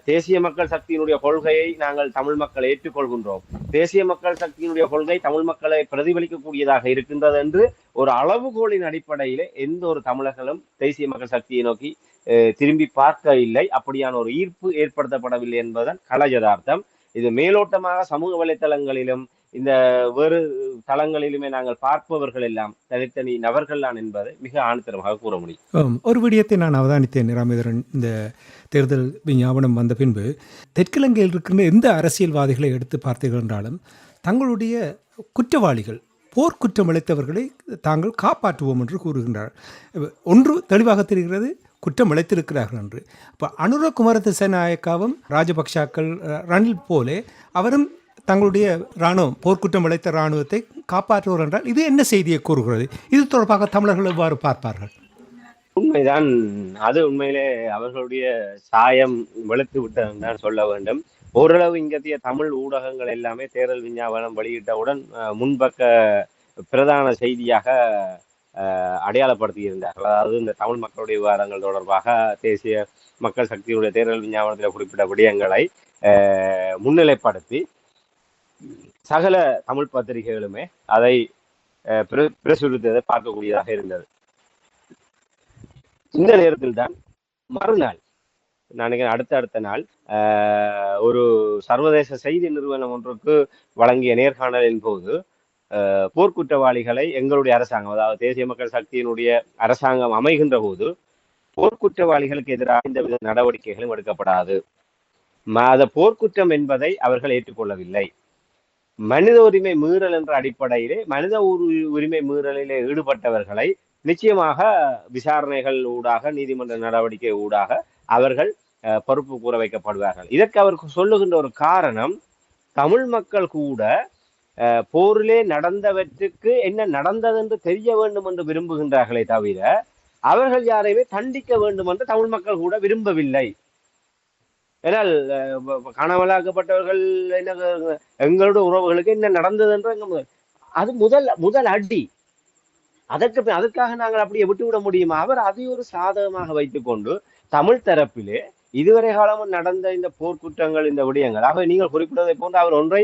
[SPEAKER 2] தேசிய மக்கள் சக்தியினுடைய கொள்கையை நாங்கள் தமிழ் மக்கள் ஏற்றுக்கொள்கின்றோம், தேசிய மக்கள் சக்தியினுடைய கொள்கை தமிழ் மக்களை பிரதிபலிக்கக்கூடியதாக இருக்கின்றது என்று ஒரு அளவுகோலின் அடிப்படையிலே எந்த ஒரு தமிழர்களும் தேசிய மக்கள் சக்தியை நோக்கி திரும்பி பார்க்க இல்லை. அப்படியான ஒரு ஈர்ப்பு ஏற்படுத்தப்படவில்லை என்பதுதான் கள யதார்த்தம். இது மேலோட்டமாக சமூக வலைத்தளங்களிலும் இந்த வேறு தளங்களிலுமே நாங்கள் பார்ப்பவர்கள் எல்லாம் தனித்தனி நபர்கள் தான் என்பதை மிக ஆணித்தரமாக கூற முடியும்.
[SPEAKER 1] ஒரு விடயத்தை நான் அவதானித்தேன் ராமேந்திரன். இந்த தேர்தல் விஞ்ஞாபனம் வந்த பின்பு தெற்கிலங்கையில் இருக்கின்ற எந்த அரசியல்வாதிகளை எடுத்து பார்த்தீர்கள் என்றாலும் தங்களுடைய குற்றவாளிகள், போர்க்குற்றம் இழைத்தவர்களை தாங்கள் காப்பாற்றுவோம் என்று கூறுகின்றார். ஒன்று தெளிவாக தெரிகிறது, குற்றம் இழைத்திருக்கிறார்கள் என்று. இப்போ அனுர குமார திசாநாயக்காவும் ராஜபக்ஷாக்கள் ரணில் போலே அவரும் தங்களுடைய இராணுவம், போர்க்குற்றம் இழைத்த இராணுவத்தை காப்பாற்றுவோர் என்றால் இது என்ன செய்தியை கூறுகிறது? இது தொடர்பாக தமிழர்கள் எவ்வாறு பார்ப்பார்கள்?
[SPEAKER 2] உண்மைதான், அது உண்மையிலே அவர்களுடைய சாயம் வெளுத்து விட்டதுதான் சொல்ல வேண்டும். ஓரளவு இங்கத்திய தமிழ் ஊடகங்கள் எல்லாமே தேர்தல் விஞ்ஞாபனம் வெளியிட்டவுடன் முன்பக்க பிரதான செய்தியாக அடையாளப்படுத்தி இருந்தார்கள். அதாவது இந்த தமிழ் மக்களுடைய விவாதங்கள் தொடர்பாக தேசிய மக்கள் சக்தியுடைய தேர்தல் விஞ்ஞாபனத்தில் குறிப்பிட்ட விடயங்களை முன்னிலைப்படுத்தி சகல தமிழ் பத்திரிகைகளுமே அதை பிரசுரித்ததை பார்க்கக்கூடியதாக இருந்தது. இந்த நேரத்தில் தான் மறுநாள், நான் அடுத்த நாள் ஒரு சர்வதேச செய்தி நிறுவனம் ஒன்றுக்கு வழங்கிய நேர்காணலின் போது போர்க்குற்றவாளிகளை எங்களுடைய அரசாங்கம், அதாவது தேசிய மக்கள் சக்தியினுடைய அரசாங்கம் அமைகின்ற போது போர்க்குற்றவாளிகளுக்கு எதிராக இந்த வித நடவடிக்கைகளும் எடுக்கப்படாது, அந்த போர்க்குற்றம் என்பதை அவர்கள் ஏற்றுக்கொள்ளவில்லை, மனித உரிமை மீறல் என்ற அடிப்படையிலே மனித உரிமை மீறலிலே ஈடுபட்டவர்களை நிச்சயமாக விசாரணைகள் ஊடாக, நீதிமன்ற நடவடிக்கை ஊடாக அவர்கள் பொறுப்பு கூற வைக்கப்படுவார்கள். இதற்கு அவருக்கு சொல்லுகின்ற ஒரு காரணம், தமிழ் மக்கள் கூட போரிலே நடந்தவற்றுக்கு என்ன நடந்தது என்று தெரிய வேண்டும் என்று விரும்புகின்றார்களே தவிர அவர்கள் யாரையுமே தண்டிக்க வேண்டும் என்று தமிழ் மக்கள் கூட விரும்பவில்லை. ஏனால் காணாமலாக்கப்பட்டவர்கள் என்ன, எங்களுடைய உறவுகளுக்கு என்ன நடந்தது என்று அது முதல் அடி. அதற்காக நாங்கள் அப்படியே விட்டுவிட முடியுமா? அவர் அதை ஒரு சாதகமாக வைத்துக் கொண்டு தமிழ் தரப்பிலே இதுவரை காலமும் நடந்த இந்த போர்க்குற்றங்கள், இந்த விடயங்கள், ஆக நீங்கள் குறிப்பிட்டதை போன்று அவர் ஒன்றை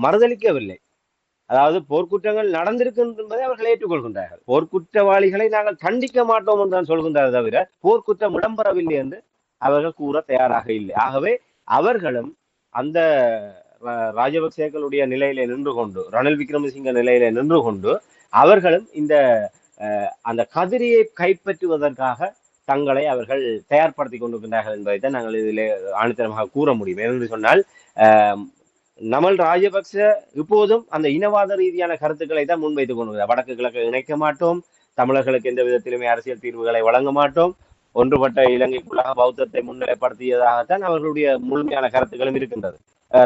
[SPEAKER 2] மறுதளிக்கவில்லை. அதாவது போர்க்குற்றங்கள் நடந்திருக்கு என்பதை அவர்கள் ஏற்றுக்கொள்கின்றார்கள். போர்க்குற்றவாளிகளை நாங்கள் தண்டிக்க மாட்டோம் என்று தான் சொல்கின்றார் தவிர போர்க்குற்றம் இடம்பெறவில்லை என்று அவர்கள் கூற தயாராக இல்லை. ஆகவே அவர்களும் அந்த ராஜபக்சேக்களுடைய நிலையில நின்று கொண்டு, ரணில் விக்ரமசிங்க நிலையில நின்று கொண்டு அவர்களும் இந்த அந்த கதிரியை கைப்பற்றுவதற்காக தங்களை அவர்கள் தயார்படுத்திக் கொண்டிருக்கின்றார்கள் என்பதைத்தான் நாங்கள் இதில் ஆணித்தரமாக கூற முடியும். ஏனென்று சொன்னால் நமல் ராஜபக்ச இப்போதும் அந்த இனவாத ரீதியான கருத்துக்களை தான் முன்வைத்துக் கொண்டிருக்கிறார். வடக்கு கிழக்கு இணைக்க மாட்டோம், தமிழர்களுக்கு எந்த விதத்திலுமே அரசியல் தீர்வுகளை வழங்க மாட்டோம், ஒன்றுபட்ட இலங்கைக்குள்ளாக பௌத்தத்தை முன்னிலைப்படுத்தியதாகத்தான் அவர்களுடைய முழுமையான கருத்துக்களும் இருக்கின்றது.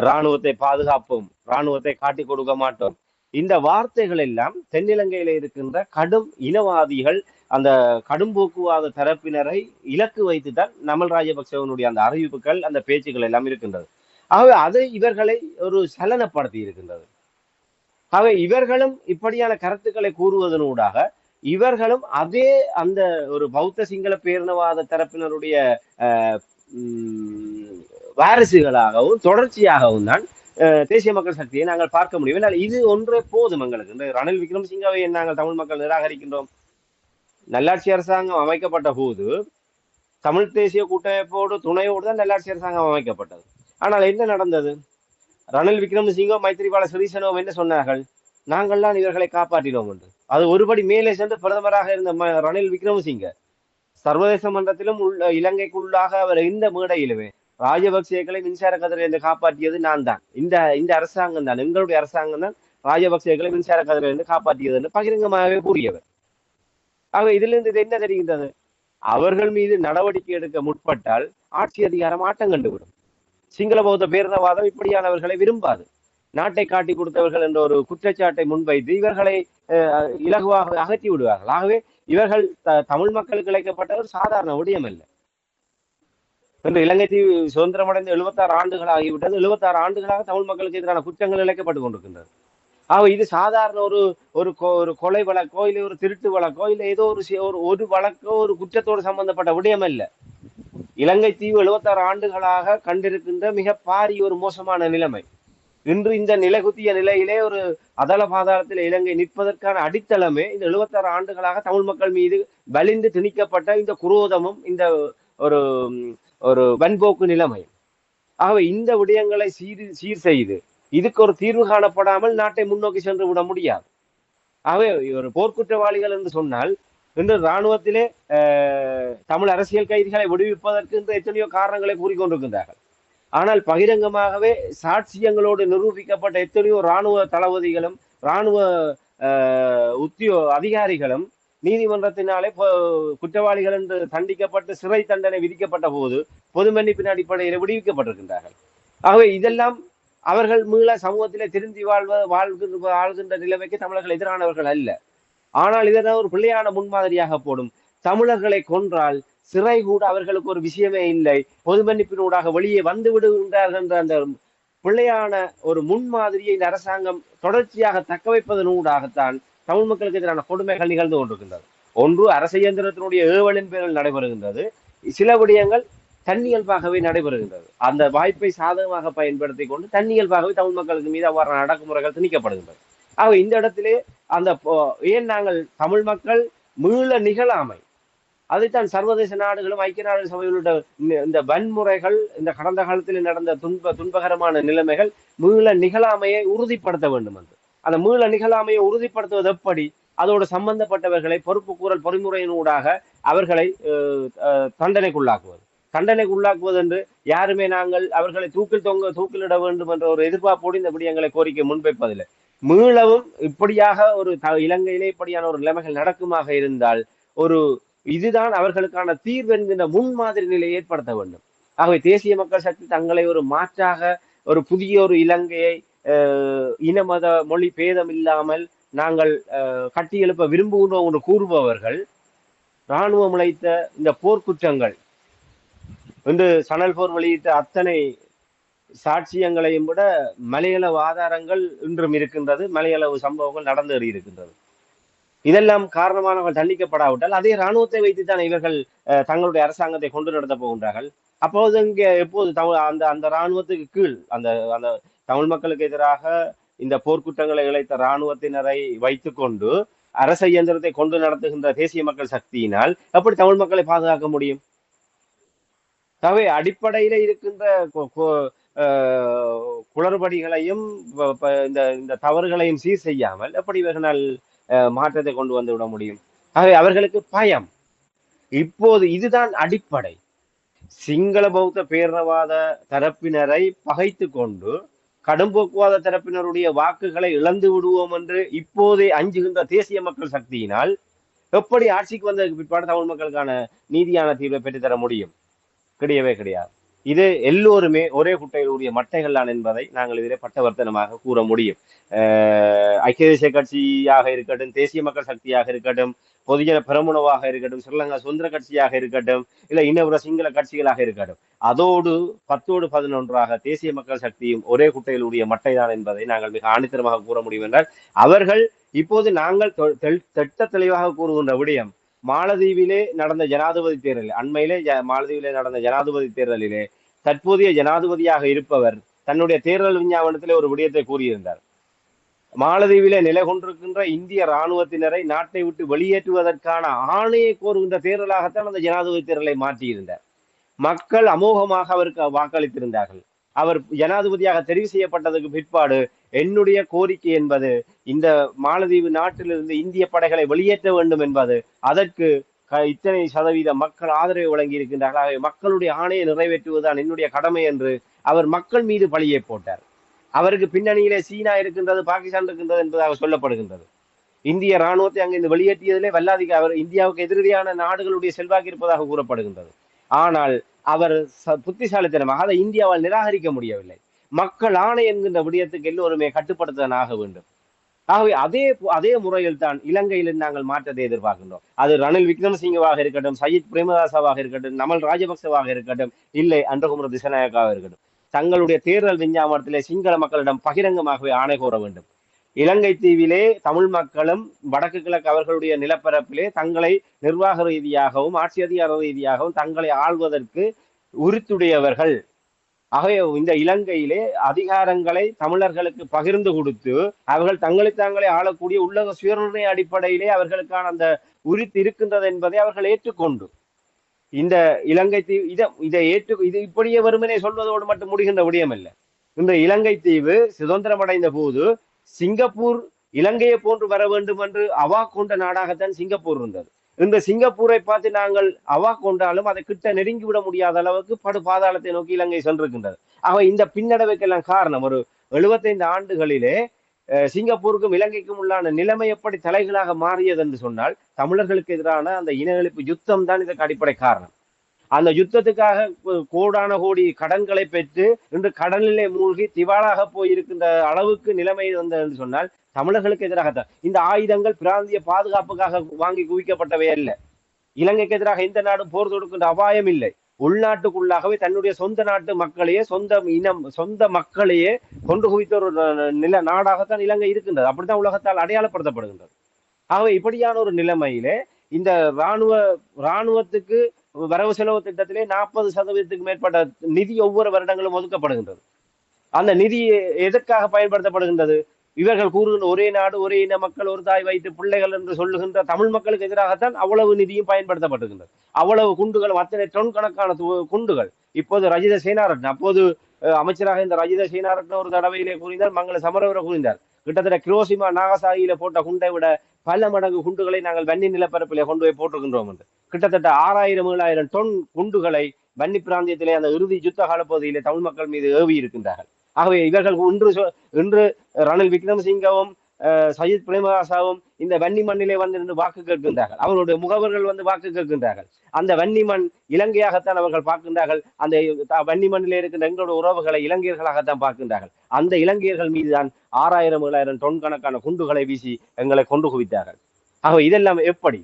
[SPEAKER 2] இராணுவத்தை பாதுகாப்போம், இராணுவத்தை காட்டிக் கொடுக்க மாட்டோம். இந்த வார்த்தைகள் எல்லாம் தென்னிலங்கையில இருக்கின்ற கடும் இனவாதிகள், அந்த கடும் போக்குவாத தரப்பினரை இலக்கு வைத்துதான் நமல் ராஜபக்சவனுடைய அந்த அறிவிப்புகள், அந்த பேச்சுக்கள் எல்லாம் இருக்கின்றது. ஆகவே அதை இவர்களை ஒரு சலனப்படுத்தி இருக்கின்றது. ஆகவே இவர்களும் இப்படியான கருத்துக்களை கூறுவதனூடாக இவர்களும் அதே அந்த ஒரு பௌத்த சிங்கள பேரினவாத தரப்பினருடைய வாரிசுகளாகவும் தொடர்ச்சியாகவும் தான் தேசிய மக்கள் சக்தியை நாங்கள் பார்க்க முடியும். என்னால் இது ஒன்றே போதும் எங்களுக்கு. இந்த ரணில் விக்ரமசிங்கவை நாங்கள் தமிழ் மக்கள் நிராகரிக்கின்றோம். நல்லாட்சி அரசாங்கம் அமைக்கப்பட்ட போது தமிழ் தேசிய கூட்டமைப்போடு துணையோடு தான் நல்லாட்சி அரசாங்கம் அமைக்கப்பட்டது. ஆனால் என்ன நடந்தது? ரணில் விக்ரமசிங்கோ மைத்திரிபால சிறிசேனோ என்ன சொன்னார்கள்? நாங்கள் தான் இவர்களை காப்பாற்றினோம் என்று. அது ஒருபடி மேலே சென்று பிரதமராக இருந்த ரணில் விக்ரமசிங்க சர்வதேச மன்றத்திலும் இலங்கைக்குள்ளாக அவர் எந்த மேடையிலுமே ராஜபக்சேக்களை மின்சார கதிரிலிருந்து காப்பாற்றியது நான் தான், இந்த அரசாங்கம் தான், எங்களுடைய அரசாங்கம் தான் ராஜபக்சேக்களை மின்சார கதிரிலிருந்து காப்பாற்றியது என்று பகிரங்கமாகவே கூறியவர். ஆக இதிலிருந்து இது என்ன தெரிகின்றது? அவர்கள் மீது நடவடிக்கை எடுக்க முற்பட்டால் ஆட்சி அதிகாரம் ஆட்டம் கண்டுவிடும். சிங்கள பௌத்த பேரினவாதம் இப்படியானவர்களை விரும்பாது. நாட்டை காட்டி கொடுத்தவர்கள் என்ற ஒரு குற்றச்சாட்டை முன்வைத்து இவர்களை இலகுவாக அகற்றி விடுவார்கள். ஆகவே இவர்கள் தமிழ் மக்களுக்கு இழைக்கப்பட்ட ஒரு சாதாரண விடயம் அல்ல. இன்று இலங்கை தீவு சுதந்திரமடைந்து 76 ஆண்டுகள் ஆகிவிட்டது. 76 ஆண்டுகளாக தமிழ் மக்களுக்கு எதிரான குற்றங்கள் இழைக்கப்பட்டு கொண்டிருக்கின்றது. இது சாதாரண ஒரு கொலை வழக்கோ இல்லை ஒரு திருட்டு வழக்கோ இல்லை ஏதோ ஒரு வழக்கோ ஒரு குற்றத்தோடு சம்பந்தப்பட்ட விடயம் அல்ல. இலங்கை தீவு 76 ஆண்டுகளாக கண்டிருக்கின்ற மிக பாரிய ஒரு மோசமான நிலைமை. இன்று இந்த நிலைகுத்திய நிலையிலே ஒரு அதள பாதாளத்தில் இலங்கை நிற்பதற்கான அடித்தளமே இந்த 76 ஆண்டுகளாக தமிழ் மக்கள் மீது வலிந்து திணிக்கப்பட்ட இந்த குரோதமும் இந்த ஒரு ஒரு வன்போக்கு நிலைமை. ஆகவே இந்த விடயங்களை சீர் செய்து இதுக்கு ஒரு தீர்வு காணப்படாமல் நாட்டை முன்னோக்கி சென்று விட முடியாது. ஆகவே ஒரு போர்க்குற்றவாளிகள் என்று சொன்னால் இன்று இராணுவத்திலே தமிழ் அரசியல் கைதிகளை விடுவிப்பதற்கு இன்று எத்தனையோ காரணங்களை கூறிக்கொண்டிருக்கின்றார்கள். ஆனால் பகிரங்கமாகவே சாட்சியங்களோடு நிரூபிக்கப்பட்ட எத்தனையோ இராணுவ தளபதிகளும் இராணுவ அதிகாரிகளும் நீதிமன்றத்தினாலே குற்றவாளிகள் என்று தண்டிக்கப்பட்டு சிறை தண்டனை விதிக்கப்பட்ட போது பொது மன்னிப்பின் அடிப்படையில் விடுவிக்கப்பட்டிருக்கின்றார்கள். ஆகவே இதெல்லாம் அவர்கள் மீள சமூகத்திலே திருந்தி வாழ்கின்ற நிலைமைக்கு தமிழர்கள் எதிரானவர்கள் அல்ல. ஆனால் இதனால் ஒரு பிள்ளையான முன்மாதிரியாக போடும். தமிழர்களை கொன்றால் சிறை கூட அவர்களுக்கு ஒரு விஷயமே இல்லை, பொது மன்னிப்பினூடாக வெளியே வந்து விடுகின்றார்கள் என்ற அந்த பிள்ளையான ஒரு முன்மாதிரியை இந்த அரசாங்கம் தொடர்ச்சியாக தக்க வைப்பதனூடாகத்தான் தமிழ் மக்களுக்கு எதிரான கொடுமைகள் நிகழ்ந்து கொண்டிருக்கின்றது. ஒன்று அரச இயந்திரத்தினுடைய ஏவலின் பேரில் நடைபெறுகின்றது, சில விடயங்கள் தன்னியல்பாகவே நடைபெறுகின்றது. அந்த வாய்ப்பை சாதகமாக பயன்படுத்தி கொண்டு தன்னியல்பாகவே தமிழ் மக்களுக்கு மீது அவ்வாறான அடக்குமுறைகள் திணிக்கப்படுகின்றது. ஆக இந்த இடத்திலே அந்த ஏன் நாங்கள் தமிழ் மக்கள் மீள நிகழாமை, அதைத்தான் சர்வதேச நாடுகளும் ஐக்கிய நாடுகள் சபையிலுள்ள இந்த வன்முறைகள், இந்த கடந்த காலத்தில் நடந்த துன்பகரமான நிலைமைகள் மீள நிகழாமையை உறுதிப்படுத்த வேண்டும் என்று. அந்த மீள நிகழாமையை உறுதிப்படுத்துவது எப்படி? அதோடு சம்பந்தப்பட்டவர்களை பொறுப்பு கூறல் பொறிமுறையினூடாக அவர்களை தண்டனைக்குள்ளாக்குவது என்று யாருமே நாங்கள் அவர்களை தூக்கிலிட வேண்டும் என்ற ஒரு எதிர்பார்ப்போடு இந்த விடயங்களை கோரிக்கை முன்வைப்பதில்லை. மீளவும் இப்படியாக ஒரு இலங்கையிலே இப்படியான ஒரு நிலைமைகள் நடக்குமாக இருந்தால் இதுதான் அவர்களுக்கான தீர்வு என்கின்ற முன்மாதிரி நிலையை ஏற்படுத்த வேண்டும். ஆகவே தேசிய மக்கள் சக்தி தங்களை ஒரு மாற்றாக ஒரு புதிய ஒரு இலங்கையை இன மத மொழி பேதம் இல்லாமல் நாங்கள் கட்டி எழுப்ப விரும்புகிறோம் என்று கூறுபவர்கள் இராணுவம் இழைத்த இந்த போர்க்குற்றங்கள் என்று சணல் போர் வெளியிட்ட அத்தனை சாட்சியங்களையும் விட மலையளவு ஆதாரங்கள் இன்றும் இருக்கின்றது, மலையளவு சம்பவங்கள் நடந்தேறி இருக்கின்றது. இதெல்லாம் காரணமானவர்கள் தண்டிக்கப்படாவிட்டால் அதே இராணுவத்தை வைத்துத்தான் இவர்கள் தங்களுடைய அரசாங்கத்தை கொண்டு நடத்த போகின்றார்கள். அப்போது இங்கே எப்போது அந்த இராணுவத்துக்கு கீழ் அந்த அந்த தமிழ் மக்களுக்கு எதிராக இந்த போர்க்குற்றங்களை இழைத்த இராணுவத்தினரை வைத்துக்கொண்டு அரச இயந்திரத்தை கொண்டு நடத்துகின்ற தேசிய மக்கள் சக்தியினால் எப்படி தமிழ் மக்களை பாதுகாக்க முடியும்? ஆகவே அடிப்படையில இருக்கின்ற குளறுபடிகளையும் இந்த இந்த தவறுகளையும் சீர் செய்யாமல் எப்படி இவர்களால் மாற்றத்தை கொண்டு வந்து விட முடியும்? ஆகவே அவர்களுக்கு பயம். இப்போது இதுதான் அடிப்படை. சிங்கள பௌத்த பேரினவாத தரப்பினரை பகைத்து கொண்டு கடும்போக்குவாத தரப்பினருடைய வாக்குகளை இழந்து விடுவோம் என்று இப்போதே அஞ்சுகின்ற தேசிய மக்கள் சக்தியினால் எப்படி ஆட்சிக்கு வந்ததுக்கு பிற்பாடு தமிழ் மக்களுக்கான நீதியான தீர்வை பெற்றுத்தர முடியும்? கிடையவே கிடையாது. இது எல்லோருமே ஒரே குட்டையில் உரிய மட்டைகள் தான் என்பதை நாங்கள் இதிலே பட்டவர்த்தனமாக கூற முடியும். ஐக்கிய தேசிய கட்சியாக இருக்கட்டும், தேசிய மக்கள் சக்தியாக இருக்கட்டும், பொதுஜன பெரமுனவாக இருக்கட்டும், ஸ்ரீலங்கா சுதந்திர கட்சியாக இருக்கட்டும், இல்லை இன்னொரு சிங்கள கட்சிகளாக இருக்கட்டும், அதோடு 10ஓடு 11ஆக தேசிய மக்கள் சக்தியும் ஒரே குட்டையில் உரிய மட்டைதான் என்பதை நாங்கள் மிக ஆணித்தரமாக கூற முடியும் என்றால், அவர்கள் இப்போது நாங்கள் திட்ட தெளிவாக கூறுகின்ற விடயம், மாலதீவிலே நடந்த ஜனாதிபதி தேர்தலில், அண்மையிலே மாலதீவிலே நடந்த ஜனாதிபதி தேர்தலிலே தற்போதைய ஜனாதிபதியாக இருப்பவர் தன்னுடைய தேர்தல் விஞ்ஞாபனத்திலே ஒரு விடயத்தை கூறியிருந்தார். மாலதீவிலே நிலை கொண்டிருக்கின்ற இந்திய இராணுவத்தினரை நாட்டை விட்டு வெளியேற்றுவதற்கான ஆணையை கோருகின்ற தேர்தலாகத்தான் அந்த ஜனாதிபதி தேர்தலை மாற்றியிருந்தார். மக்கள் அமோகமாக அவருக்கு வாக்களித்திருந்தார்கள். அவர் ஜனாதிபதியாக தெரிவு செய்யப்பட்டதுக்கு பிற்பாடு என்னுடைய கோரிக்கை என்பது இந்த மாலதீவு நாட்டிலிருந்து இந்திய படைகளை வெளியேற்ற வேண்டும் என்பது, அதற்கு இத்தனை சதவீத மக்கள் ஆதரவை வழங்கி இருக்கின்றார்கள், மக்களுடைய ஆணையை நிறைவேற்றுவதுதான் என்னுடைய கடமை என்று அவர் மக்கள் மீது பழியை போட்டார். அவருக்கு பின்னணியிலே சீனா இருக்கின்றது, பாகிஸ்தான் இருக்கின்றது என்பதாக சொல்லப்படுகின்றது. இந்திய இராணுவத்தை அங்கிருந்து வெளியேற்றியதிலே வல்லாதிக அவர் இந்தியாவுக்கு எதிரியான நாடுகளுடைய செல்வாக்கு இருப்பதாக கூறப்படுகின்றது. ஆனால் அவர் புத்திசாலித்தனமாக அதை இந்தியாவால் நிராகரிக்க முடியவில்லை. மக்கள் ஆணை என்கின்ற விடயத்துக்கு எல்லோருமே கட்டுப்படுத்ததான் ஆக வேண்டும். ஆகவே அதே முறையில் தான் இலங்கையில் நாங்கள் மாற்றத்தை எதிர்பார்க்கின்றோம். அது ரணில் விக்ரமசிங்கவாக இருக்கட்டும், சயித் பிரேமதாசவாக இருக்கட்டும், நமல் ராஜபக்சவாக இருக்கட்டும், இல்லை அன்றகுமர திசநாயக்காக இருக்கட்டும், தங்களுடைய தேர்தல் விஞ்ஞாபனத்திலே சிங்கள மக்களிடம் பகிரங்கமாகவே ஆணை கோர வேண்டும். இலங்கை தீவிலே தமிழ் மக்களும் வடக்கு கிழக்கு அவர்களுடைய நிலப்பரப்பிலே தங்களை நிர்வாக ரீதியாகவும் ஆட்சி அதிகார ரீதியாகவும் தங்களை ஆள்வதற்கு உரித்துடையவர்கள். ஆகவே இந்த இலங்கையிலே அதிகாரங்களை தமிழர்களுக்கு பகிர்ந்து கொடுத்து அவர்கள் தங்களை தாங்களே ஆளக்கூடிய உள்ளக சுயநிர்ணய அடிப்படையிலே அவர்களுக்கான அந்த உரித்து இருக்கின்றது என்பதை அவர்கள் ஏற்றுக்கொண்டு இந்த இலங்கை தீவு இது இப்படியே வெறுமனே சொல்வதோடு மட்டும் முடிகின்ற விடயம் அல்ல. இந்த இலங்கை தீவு சுதந்திரம் அடைந்த போது சிங்கப்பூர் இலங்கையை போன்று வர வேண்டும் என்று அவா கொண்ட நாடாகத்தான் சிங்கப்பூர் இருந்தது. இந்த சிங்கப்பூரை பார்த்து நாங்கள் அவா கொண்டாலும் அதை கிட்ட நெருங்கி விட முடியாத அளவுக்கு படு பாதாளத்தை நோக்கி இலங்கை சென்றிருக்கின்றது. ஆக இந்த பின்னடைவுக்கெல்லாம் காரணம் ஒரு 75 ஆண்டுகளிலே சிங்கப்பூருக்கும் இலங்கைக்கும் உள்ளான நிலைமை எப்படி தலைகளாக மாறியது என்று சொன்னால் தமிழர்களுக்கு எதிரான அந்த இன அழிப்பு யுத்தம் தான் இதற்கு அடிப்படை காரணம். அந்த யுத்தத்துக்காக கோடான கோடி கடன்களை பெற்று இன்று கடலிலே மூழ்கி திவாலாக போயிருக்கின்ற அளவுக்கு நிலைமை வந்தது என்று சொன்னால் தமிழர்களுக்கு எதிராகத்தான். இந்த ஆயுதங்கள் பிராந்திய பாதுகாப்புக்காக வாங்கி குவிக்கப்பட்டவை அல்ல. இலங்கைக்கு எதிராக எந்த நாடும் போர் தொடுக்கின்ற அபாயம் இல்லை. உள்நாட்டுக்குள்ளாகவே தன்னுடைய சொந்த நாட்டு மக்களையே சொந்த மக்களையே கொண்டு குவித்த ஒரு நாடாகத்தான் இலங்கை இருக்கின்றது. அப்படித்தான் உலகத்தால் அடையாளப்படுத்தப்படுகின்றது. ஆகவே இப்படியான ஒரு நிலைமையிலே இந்த இராணுவத்துக்கு வரவு செலவு திட்டத்திலே 40% மேற்பட்ட நிதி ஒவ்வொரு வருடங்களும் ஒதுக்கப்படுகின்றது. அந்த நிதி எதற்காக பயன்படுத்தப்படுகின்றது? இவர்கள் கூறுகின்ற ஒரே நாடு ஒரே இன மக்கள் ஒரு தாய் வைத்து பிள்ளைகள் என்று சொல்லுகின்ற தமிழ் மக்களுக்கு எதிராகத்தான் அவ்வளவு நிதியும் பயன்படுத்தப்பட்டிருக்கின்றது. அவ்வளவு குண்டுகள், அத்தனை டொன் கணக்கான குண்டுகள். இப்போது ரஜித சேனாரட்ன, அப்போது அமைச்சராக இந்த ரஜித சேனாரட்ன ஒரு தடவையிலே கூறினார், மங்கள சமரவரை கூறினார், கிட்டத்தட்ட கிரோசிமா நாகசாகியில போட்ட குண்டை விட பல மடங்கு குண்டுகளை நாங்கள் வன்னி நிலப்பரப்பிலே கொண்டு போய் போட்டிருக்கின்றோம் என்று. கிட்டத்தட்ட 6000-7000 டொன் குண்டுகளை வன்னி பிராந்தியத்திலே அந்த இறுதி யுத்த கால பகுதியிலே தமிழ் மக்கள் மீது ஏவி இருக்கின்றார்கள். ஆகவே இவர்கள் இன்று ரணில் விக்ரமசிங்கவும் சஜித் பிரேமதாசாவும் இந்த வன்னி மண்ணிலே வந்து வாக்கு கேட்கின்றார்கள். அவர்களுடைய முகவர்கள் வந்து வாக்கு கேட்கின்றார்கள். அந்த வன்னி மண் இலங்கையாகத்தான் அவர்கள் பார்க்கின்றார்கள். அந்த வன்னி மண்ணிலே இருக்கின்ற எங்களுடைய உறவுகளை இலங்கையர்களாகத்தான் பார்க்கின்றார்கள். அந்த இலங்கையர்கள் மீதுதான் 6000-7000 டொன் கணக்கான குண்டுகளை வீசி எங்களை கொண்டு குவித்தார்கள். ஆகவே இதெல்லாம் எப்படி?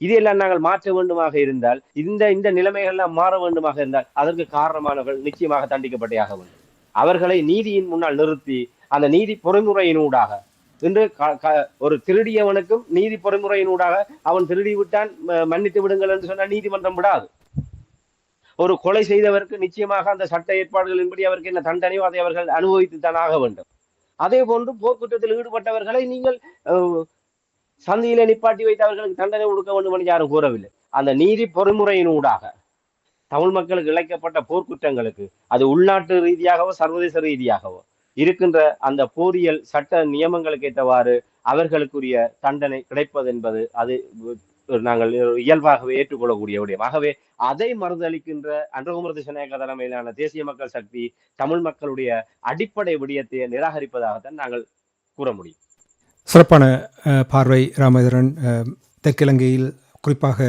[SPEAKER 2] இதையெல்லாம் நாங்கள் மாற்ற வேண்டுமாக இருந்தால், இந்த நிலைமைகள்லாம் மாற வேண்டுமாக இருந்தால் அதற்கு காரணமானவர்கள் நிச்சயமாக தண்டிக்கப்பட்டே ஆக வேண்டும். அவர்களை நீதியின் முன்னால் நிறுத்தி அந்த நீதி பொறிமுறையினூடாக, இன்று ஒரு திருடியவனுக்கும் நீதி பொறிமுறையினூடாக அவன் திருடி விட்டான் மன்னித்து விடுங்கள் என்று சொன்னால் நீதிமன்றம் விடாது. ஒரு கொலை செய்தவருக்கு நிச்சயமாக அந்த சட்ட ஏற்பாடுகளின்படி அவருக்கு என்ன தண்டனையோ அதை அவர்கள் அனுபவித்துத்தான் ஆக வேண்டும். அதே போன்று போர்க்குற்றத்தில் ஈடுபட்டவர்களை நீங்கள் சந்தியில நிப்பாட்டி வைத்து அவர்களுக்கு தண்டனை கொடுக்க வேண்டும் என்று யாரும் கூறவில்லை. அந்த நீதி பொறிமுறையினூடாக தமிழ் மக்களுக்கு இழைக்கப்பட்ட போர்க்குற்றங்களுக்கு அது உள்நாட்டு ரீதியாகவோ சர்வதேச ரீதியாகவோ இருக்கின்ற அந்த போரியல் சட்ட நியமங்களுக்கு ஏற்றவாறு அவர்களுக்குரிய தண்டனை கிடைப்பது என்பது அது நாங்கள் இயல்பாகவே ஏற்றுக்கொள்ளக்கூடிய விடயம். ஆகவே அதை மறுதளிக்கின்ற அன்றகுமர திசாநாயக்க தலைமையிலான தேசிய மக்கள் சக்தி தமிழ் மக்களுடைய அடிப்படை விடயத்தை நிராகரிப்பதாகத்தான் நாங்கள் கூற முடியும்.
[SPEAKER 1] சிறப்பான பார்வை ராமேந்திரன். தெற்கிலங்கையில் குறிப்பாக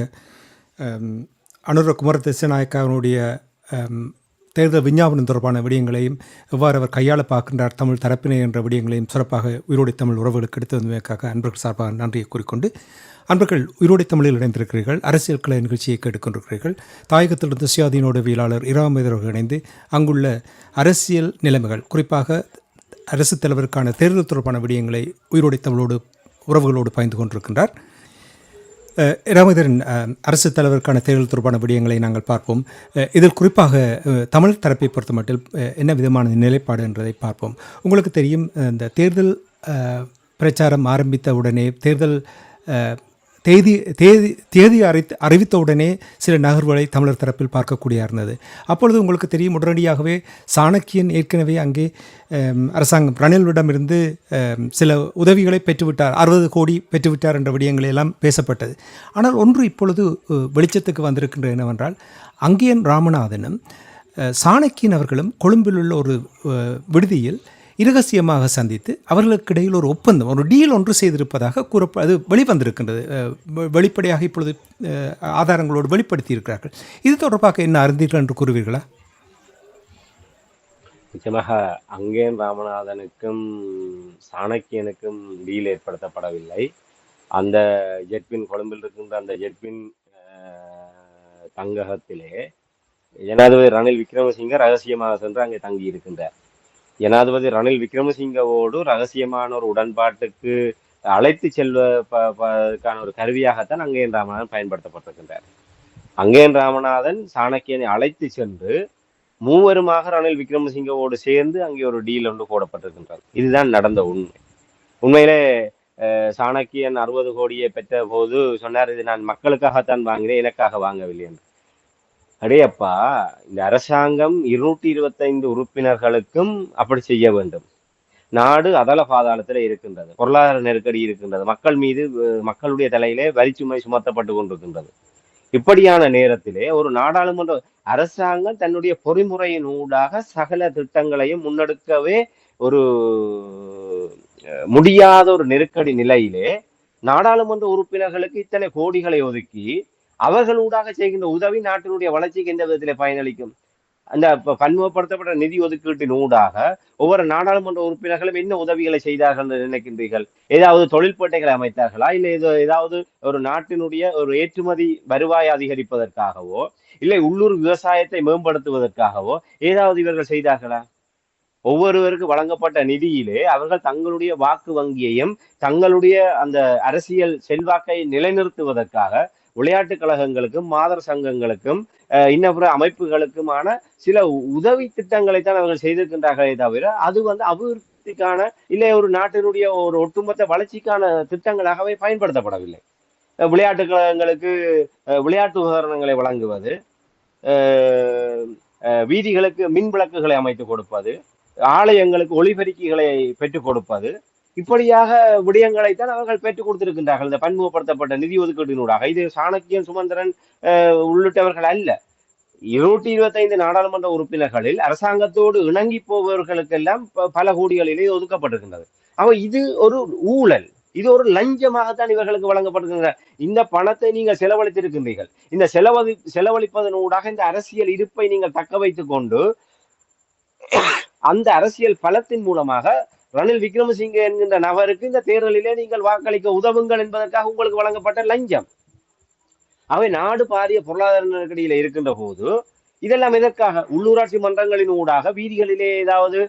[SPEAKER 1] அனுர குமர திசாநாயக்காவினுடைய தேர்தல் விஞ்ஞாபனம் தொடர்பான விடயங்களையும் எவ்வாறு அவர் கையாள பார்க்கின்றார் தமிழ் தரப்பினை என்ற விடயங்களையும் சிறப்பாக உயிரோடை தமிழ் உறவுகளுக்கு எடுத்து வந்தமைக்காக அன்பர்கள் சார்பாக நன்றியை கூறிக்கொண்டு, அன்பர்கள் உயிரோடை தமிழில் இணைந்திருக்கிறீர்கள், அரசியல் கலை நிகழ்ச்சியை கேட்டுக்கொண்டிருக்கிறீர்கள். தாயகத்திலிருந்து சுயாதீன உடவியலாளர் இராமேந்திரர்கள் இணைந்து அங்குள்ள அரசியல் நிலைமைகள், குறிப்பாக அரசு தலைவருக்கான தேர்தல் தொடர்பான விடயங்களை உயிரோடை தமிழோடு உறவுகளோடு பகிர்ந்து கொண்டிருக்கின்றார். ராமேந்திரன், அரசு தலைவருக்கான தேர்தல் தொடர்பான விடயங்களை நாங்கள் பார்ப்போம். இதில் குறிப்பாக தமிழ் தரப்பை பொறுத்த மட்டில் என்ன விதமான நிலைப்பாடு என்றதை பார்ப்போம். உங்களுக்கு தெரியும், இந்த தேர்தல் பிரச்சாரம் ஆரம்பித்த உடனே தேர்தல் தேதி அறிவித்த உடனே சில நகர்வுகளை தமிழர் தரப்பில் பார்க்கக்கூடிய இருந்தது. அப்பொழுது உங்களுக்கு தெரியும், உடனடியாகவே சாணக்கியன் ஏற்கனவே அங்கே அரசாங்கம் ரணிலிடமிருந்து சில உதவிகளை பெற்றுவிட்டார், 60 கோடி பெற்றுவிட்டார் என்ற விடயங்கள் எல்லாம் பேசப்பட்டது. ஆனால் ஒன்று இப்பொழுது வெளிச்சத்துக்கு வந்திருக்கின்ற என்னவென்றால், அங்கேயன் ராமநாதனும் சாணக்கியன் அவர்களும் கொழும்பில் உள்ள ஒரு விடுதியில் இரகசியமாக சந்தித்து அவர்களுக்கு இடையில் ஒரு ஒப்பந்தம், ஒரு டீல் ஒன்று செய்திருப்பதாக அது வெளிவந்திருக்கின்றது. வெளிப்படையாக இப்பொழுது ஆதாரங்களோடு வெளிப்படுத்தி இருக்கிறார்கள். இது தொடர்பாக என்ன அறிந்தீர்கள் என்று கூறுவீர்களா?
[SPEAKER 2] நிச்சயமாக அங்கேன் ராமநாதனுக்கும் சாணக்கியனுக்கும் டீல் ஏற்படுத்தப்படவில்லை. அந்த ஜெட்பின் கொழும்பில் இருக்கின்ற அந்த ஜெட்பின் தங்ககத்திலே ஜனாதிபதி ரணில் விக்ரமசிங்க ரகசியமாக சென்று அங்கே தங்கி இருக்கின்றார். ஜனாதிபதி ரணில் விக்ரமசிங்கவோடு ரகசியமான ஒரு உடன்பாட்டுக்கு அழைத்து செல்வதற்கான ஒரு கருவியாகத்தான் அங்கேயன் ராமநாதன் பயன்படுத்தப்பட்டிருக்கின்றார். அங்கேயன் ராமநாதன் சாணக்கியனை அழைத்து சென்று மூவருமாக ரணில் விக்ரமசிங்கவோடு சேர்ந்து அங்கே ஒரு டீல் ஒன்று போடப்பட்டிருக்கின்றார். இதுதான் நடந்த உண்மை. உண்மையிலே சாணக்கியன் 60 கோடியை பெற்ற போது சொன்னார், இது நான் மக்களுக்காகத்தான் வாங்கினேன், எனக்காக வாங்கவில்லை என்று. அடேப்பா, இந்த அரசாங்கம் 225 உறுப்பினர்களுக்கும் அப்படி செய்ய வேண்டும். நாடு அதல பாதாளத்தில் இருக்கின்றது, பொருளாதார நெருக்கடி இருக்கின்றது, மக்கள் மீது மக்களுடைய தலையிலே வரிச்சுமை சுமத்தப்பட்டு கொண்டிருக்கின்றது. இப்படியான நேரத்திலே ஒரு நாடாளுமன்ற அரசாங்கம் தன்னுடைய பொறிமுறையின் ஊடாக சகல திட்டங்களையும் முன்னெடுக்கவே ஒரு முடியாத ஒரு நெருக்கடி நிலையிலே நாடாளுமன்ற உறுப்பினர்களுக்கு இத்தனை கோடிகளை ஒதுக்கி அவர்களூடாக செய்கின்ற உதவி நாட்டினுடைய வளர்ச்சிக்கு எந்த விதத்திலே பயனளிக்கும்? அந்த பன்முகப்படுத்தப்பட்ட நிதி ஒதுக்கீட்டின் ஊடாக ஒவ்வொரு நாடாளுமன்ற உறுப்பினர்களும் என்ன உதவிகளை செய்தார்கள் என்று நினைக்கின்றீர்கள்? ஏதாவது தொழிற்பேட்டைகளை அமைத்தார்களா? இல்லை ஏதாவது ஒரு நாட்டினுடைய ஒரு ஏற்றுமதி வருவாயை அதிகரிப்பதற்காகவோ, இல்லை உள்ளூர் விவசாயத்தை மேம்படுத்துவதற்காகவோ ஏதாவது இவர்கள் செய்தார்களா? ஒவ்வொருவருக்கு வழங்கப்பட்ட நிதியிலே அவர்கள் தங்களுடைய வாக்கு வங்கியையும் தங்களுடைய அந்த அரசியல் செல்வாக்கை நிலைநிறுத்துவதற்காக விளையாட்டுக் கழகங்களுக்கும் மாதர் சங்கங்களுக்கும் இன்னபிற அமைப்புகளுக்குமான சில உதவி திட்டங்களை தான் அவர்கள் செய்திருக்கின்றார்களே தவிர அது அபிவிருத்திக்கான இல்லை ஒரு நாட்டினுடைய ஒரு ஒட்டுமொத்த வளர்ச்சிக்கான திட்டங்களாகவே பயன்படுத்தப்படவில்லை. விளையாட்டுக் கழகங்களுக்கு விளையாட்டு உபகரணங்களை வழங்குவது, வீதிகளுக்கு மின் விளக்குகளை அமைத்து கொடுப்பது, ஆலயங்களுக்கு ஒளிபெருக்கிகளை பெற்றுக் கொடுப்பது, இப்படியாக விடயங்களைத்தான் அவர்கள் பெற்றுக் கொடுத்திருக்கின்றார்கள் இந்த பன்முகப்படுத்தப்பட்ட நிதி ஒதுக்கீட்டினூடாக. இது சாணக்கியன், சுமந்திரன் உள்ளிட்டவர்கள் அல்ல. 225 நாடாளுமன்ற உறுப்பினர்களில் அரசாங்கத்தோடு இணங்கி போபவர்களுக்கெல்லாம் பல கோடிகளிலே ஒதுக்கப்பட்டிருக்கின்றது. அவ இது ஒரு ஊழல், இது ஒரு லஞ்சமாகத்தான் இவர்களுக்கு வழங்கப்படுகின்ற. இந்த பணத்தை நீங்கள் செலவழித்திருக்கின்றீர்கள். இந்த செலவழிப்பதனூடாக இந்த அரசியல் இருப்பை நீங்கள் தக்க வைத்துக் கொண்டு அந்த அரசியல் பலத்தின் மூலமாக ரணில் விக்ரமசிங்கே என்கின்ற நபருக்கு இந்த தேர்தலிலே நீங்கள் வாக்களிக்க உதவுங்கள் என்பதற்காக உங்களுக்கு வழங்கப்பட்ட லஞ்சம். அவை நாடு பாரிய பொருளாதார நெருக்கடியில இருக்கின்ற போது இதெல்லாம் எதற்காக? உள்ளூராட்சி மன்றங்களின் ஊடாக வீதிகளிலே ஏதாவது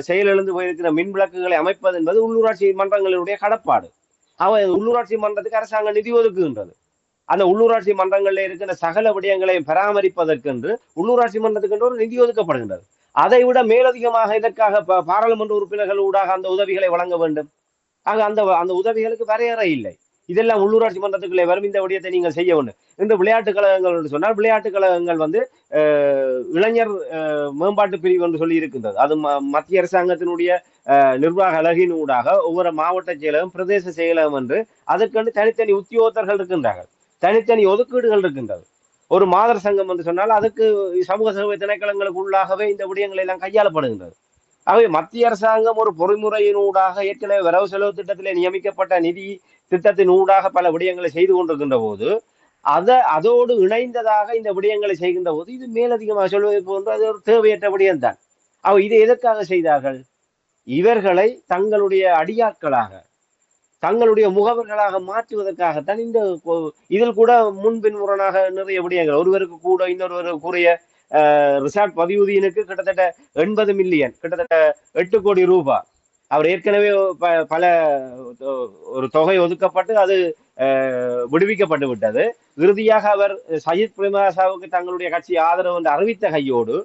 [SPEAKER 2] செயலிழந்து போயிருக்கிற மின் விளக்குகளை அமைப்பது என்பது உள்ளூராட்சி மன்றங்களுடைய கடப்பாடு. அவை உள்ளூராட்சி மன்றத்துக்கு அரசாங்கம் நிதி ஒதுக்குகின்றது. அந்த உள்ளூராட்சி மன்றங்களில் இருக்கின்ற சகல விடயங்களையும் பராமரிப்பதற்கென்று உள்ளூராட்சி மன்றத்துக்கென்று ஒரு நிதி ஒதுக்கப்படுகின்றது. அதை விட மேலதிகமாக இதற்காக பாராளுமன்ற உறுப்பினர்கள் ஊடாக அந்த உதவிகளை வழங்க வேண்டும். ஆக அந்த அந்த உதவிகளுக்கு வரையறை இல்லை. இதெல்லாம் உள்ளூராட்சி மன்றத்துக்குள்ளே வரும். இந்த விடயத்தை நீங்கள் செய்ய வேண்டும். இந்த விளையாட்டுக் கழகங்கள் என்று சொன்னால் விளையாட்டுக் கழகங்கள் வந்து இளைஞர் மேம்பாட்டு பிரிவு என்று சொல்லி இருக்கின்றது. அது மத்திய அரசாங்கத்தினுடைய நிர்வாக அலகின் ஊடாக ஒவ்வொரு மாவட்ட செயலகம், பிரதேச செயலகம் என்று அதற்கென்று தனித்தனி உத்தியோகத்தர்கள் இருக்கின்றார்கள். தனித்தனி ஒதுக்கீடுகள் இருக்கின்றது. ஒரு மாதர் சங்கம் என்று சொன்னால் அதுக்கு சமூக சேவை திணைக்களங்களுக்கு உள்ளாகவே இந்த விடயங்கள் எல்லாம் கையாளப்படுகின்றது. ஆகவே மத்திய அரசாங்கம் ஒரு பொறிமுறையினூடாக ஏற்கனவே வரவு செலவு திட்டத்திலே நியமிக்கப்பட்ட நிதி திட்டத்தின் ஊடாக பல விடயங்களை செய்து கொண்டிருக்கின்ற போது அதோடு இணைந்ததாக இந்த விடயங்களை செய்கின்ற போது இது மேலதிகமாக சொல்வதை போன்று அது ஒரு தேவையற்ற விடயம்தான். இது எதற்காக செய்தார்கள்? இவர்களை தங்களுடைய அடியாட்களாக, தங்களுடைய முகவர்களாக மாற்றுவதற்காகத்தான் இந்த இதில் கூட முன்பின் முரணாக நிறைய விடயங்கள். ஒருவருக்கு கூட இன்னொருவருக்கு கூறிய ரிசார்ட் பதிவுதீனுக்கு கிட்டத்தட்ட 80 மில்லியன், கிட்டத்தட்ட 8 கோடி ரூபாய் அவர் ஏற்கனவே பல ஒரு தொகை ஒதுக்கப்பட்டு அது விடுவிக்கப்பட்டு விட்டது. இறுதியாக அவர் சஜித் பிரேமதாசவுக்கு தங்களுடைய கட்சி ஆதரவு என்று அறிவித்த கையோடு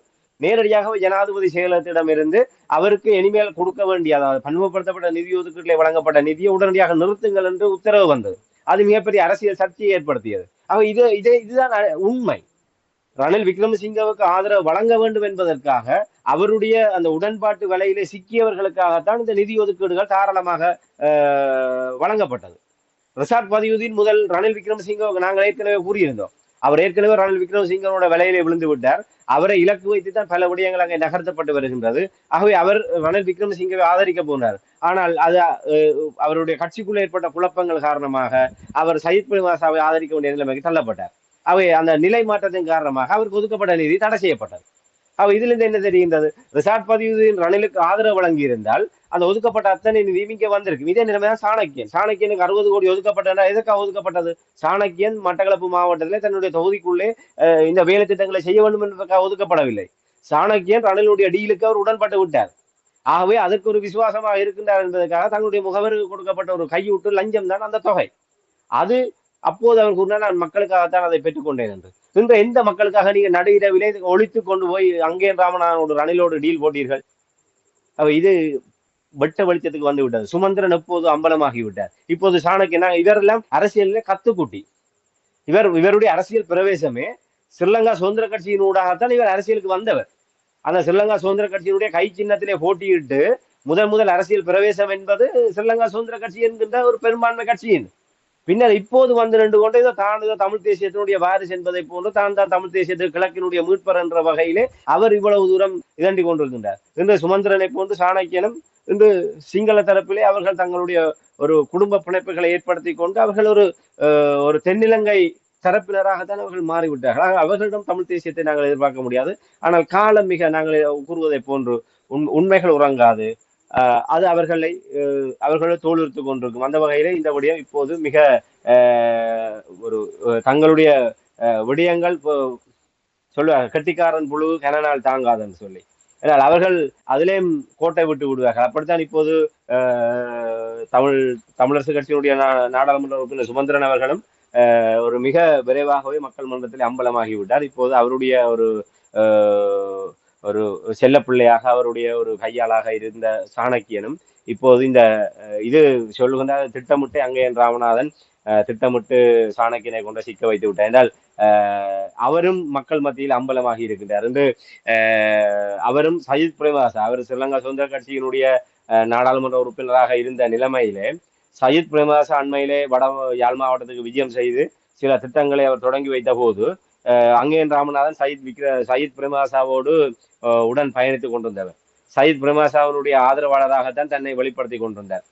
[SPEAKER 2] நேரடியாக ஜனாதிபதி செயலகத்திடமிருந்து அவருக்கு இனிமேல் கொடுக்க வேண்டிய, அதாவது பன்முகப்படுத்தப்பட்ட நிதி ஒதுக்கீட்டிலே வழங்கப்பட்ட நிதியை உடனடியாக நிறுத்துங்கள் என்று உத்தரவு வந்தது. அது மிகப்பெரிய அரசியல் சர்ச்சையை ஏற்படுத்தியது. இதுதான் உண்மை. ரணில் விக்ரமசிங்கவுக்கு ஆதரவு வழங்க வேண்டும் என்பதற்காக அவருடைய அந்த உடன்பாட்டு வலையிலே சிக்கியவர்களுக்காகத்தான் இந்த நிதி ஒதுக்கீடுகள் தாராளமாக வழங்கப்பட்டது. ரிசார்ட் பதிவுதீன் முதல் ரணில் விக்ரமசிங்கவுக்கு நாங்கள் ஏற்கனவே கூறியிருந்தோம். அவர் ஏற்கனவே ரணில் விக்ரமசிங்கனோட விலையிலே விழுந்து விட்டார். அவரை இலக்கு வைத்துத்தான் பல விடயங்கள் அங்கே நகர்த்தப்பட்டு வருகின்றது. ஆகவே அவர் ரணில் விக்ரமசிங்கவை ஆதரிக்க போனார். ஆனால் அது அவருடைய கட்சிக்குள்ள ஏற்பட்ட குழப்பங்கள் காரணமாக அவர் சஜித் பிரேமதாசவை ஆதரிக்க வேண்டிய நிலைமைக்கு தள்ளப்பட்டார். அவை அந்த நிலை மாற்றத்தின் காரணமாக அவருக்கு ஒதுக்கப்பட்ட நிதி தடை செய்யப்பட்டது. இதிலிருந்து என்ன தெரிகின்றது? ரிசார்ட் பதிவு ரணிலுக்கு ஆதரவு வழங்கி இருந்தால் அந்த ஒதுக்கப்பட்ட அத்தனை நிதி இங்கே வந்திருக்கு. இதே நிலைமைதான் சாணக்கியனுக்கு 60 கோடி ஒதுக்கப்பட்ட எதற்காக ஒதுக்கப்பட்டது? சாணக்கியன் மட்டக்களப்பு மாவட்டத்திலே தன்னுடைய தொகுதிக்குள்ளே இந்த வேலை திட்டங்களை செய்ய வேண்டும் என்பதற்காக ஒதுக்கப்படவில்லை. சாணக்கியன் ரணிலுடைய டீலுக்கு அவர் உடன்பட்டு விட்டார். ஆகவே அதற்கு ஒரு விசுவாசமாக இருக்கின்றார் என்பதற்காக தங்களுடைய முகவருக்கு கொடுக்கப்பட்ட ஒரு கையூட்டு லஞ்சம் தான் அந்த தொகை. அது அப்போது அவர் கூறினார், நான் மக்களுக்காகத்தான் அதை பெற்றுக்கொண்டேன் என்று. இன்று எந்த மக்களுக்காக நீங்க நடுஇரவிலே ஒழித்து கொண்டு போய் அங்கே ராமநாதனோடு ரணிலோடு டீல் போட்டீர்கள்? இது வெட்ட வெளிச்சத்துக்கு வந்து விட்டது. சுமந்திரன் எப்போது அம்பலமாகி விட்டார். இப்போது சாணக்கியன், இவரெல்லாம் அரசியலிலே கத்துக்குட்டி. இவருடைய அரசியல் பிரவேசமே ஸ்ரீலங்கா சுதந்திர கட்சியின் ஊடாகத்தான் இவர் அரசியலுக்கு வந்தவர். அந்த ஸ்ரீலங்கா சுதந்திர கட்சியினுடைய கை சின்னத்திலே போட்டியிட்டு முதல் அரசியல் பிரவேசம் என்பது ஸ்ரீலங்கா சுதந்திர கட்சி என்கின்ற ஒரு பெரும்பான்மை கட்சியின். பின்னர் இப்போது வந்து நின்று கொண்டு தான் தமிழ் தேசியத்தினுடைய வாரிசு என்பதை போன்று தான் தமிழ் தேசியத்திற்கு கிழக்கினுடைய மீட்பர் என்ற வகையிலே அவர் இவ்வளவு தூரம் இதண்டி கொண்டிருக்கின்றார். இன்று சுமந்திரனை போன்று சாணக்கியனும் இன்று சிங்கள தரப்பிலே அவர்கள் தங்களுடைய ஒரு குடும்ப பிணைப்புகளை ஏற்படுத்தி கொண்டு அவர்கள் ஒரு தென்னிலங்கை தரப்பினராகத்தான் அவர்கள் மாறிவிட்டார்கள். அவர்களிடம் தமிழ் தேசியத்தை நாங்கள் எதிர்பார்க்க முடியாது. ஆனால் காலம் மிக நாங்கள் கூறுவதை போன்று உண்மைகள் உறங்காது. அது அவர்களை தோலுறுத்து கொண்டிருக்கும். அந்த வகையிலே இந்த விடயம் இப்போது மிக ஒரு தங்களுடைய விடயங்கள் சொல்லுவாங்க, கெட்டிக்காரன் புழு கனநாள் தாங்காதுன்னு சொல்லி. ஏன்னால் அவர்கள் அதிலேயும் கோட்டை விட்டு விடுவார்கள். அப்படித்தான் இப்போது தமிழரசு கட்சியினுடைய நாடாளுமன்ற உறுப்பினர் சுமந்திரன் அவர்களும் ஒரு மிக விரைவாகவே மக்கள் மன்றத்தில் அம்பலமாகி விட்டார். இப்போது அவருடைய ஒரு செல்ல பிள்ளையாக அவருடைய ஒரு கையாளாக இருந்த சாணக்கியனும் இப்போது இந்த இது சொல்லுகின்ற திட்டமிட்டு அங்கே ராமநாதன் திட்டமிட்டு சாணக்கியனை கொண்டு சிக்க வைத்து விட்டார் என்றால் அவரும் மக்கள் மத்தியில் அம்பலமாகி இருக்கின்றார் என்று அவரும் சஜித் பிரேமதாச அவர் ஸ்ரீலங்கா சுதந்திர கட்சியினுடைய நாடாளுமன்ற உறுப்பினராக இருந்த நிலைமையிலே சஜித் பிரேமதாச அண்மையிலே யாழ் மாவட்டத்துக்கு விஜயம் செய்து சில திட்டங்களை அவர் தொடங்கி வைத்த போது அங்கேன் ராமநாதன் சஜித் பிரேமதாசாவோடு உடன் பயணித்துக் கொண்டிருந்தவர். சஜித் பிரேமதாசாவினுடைய ஆதரவாளராகத்தான் தன்னை வெளிப்படுத்தி கொண்டிருந்தார்.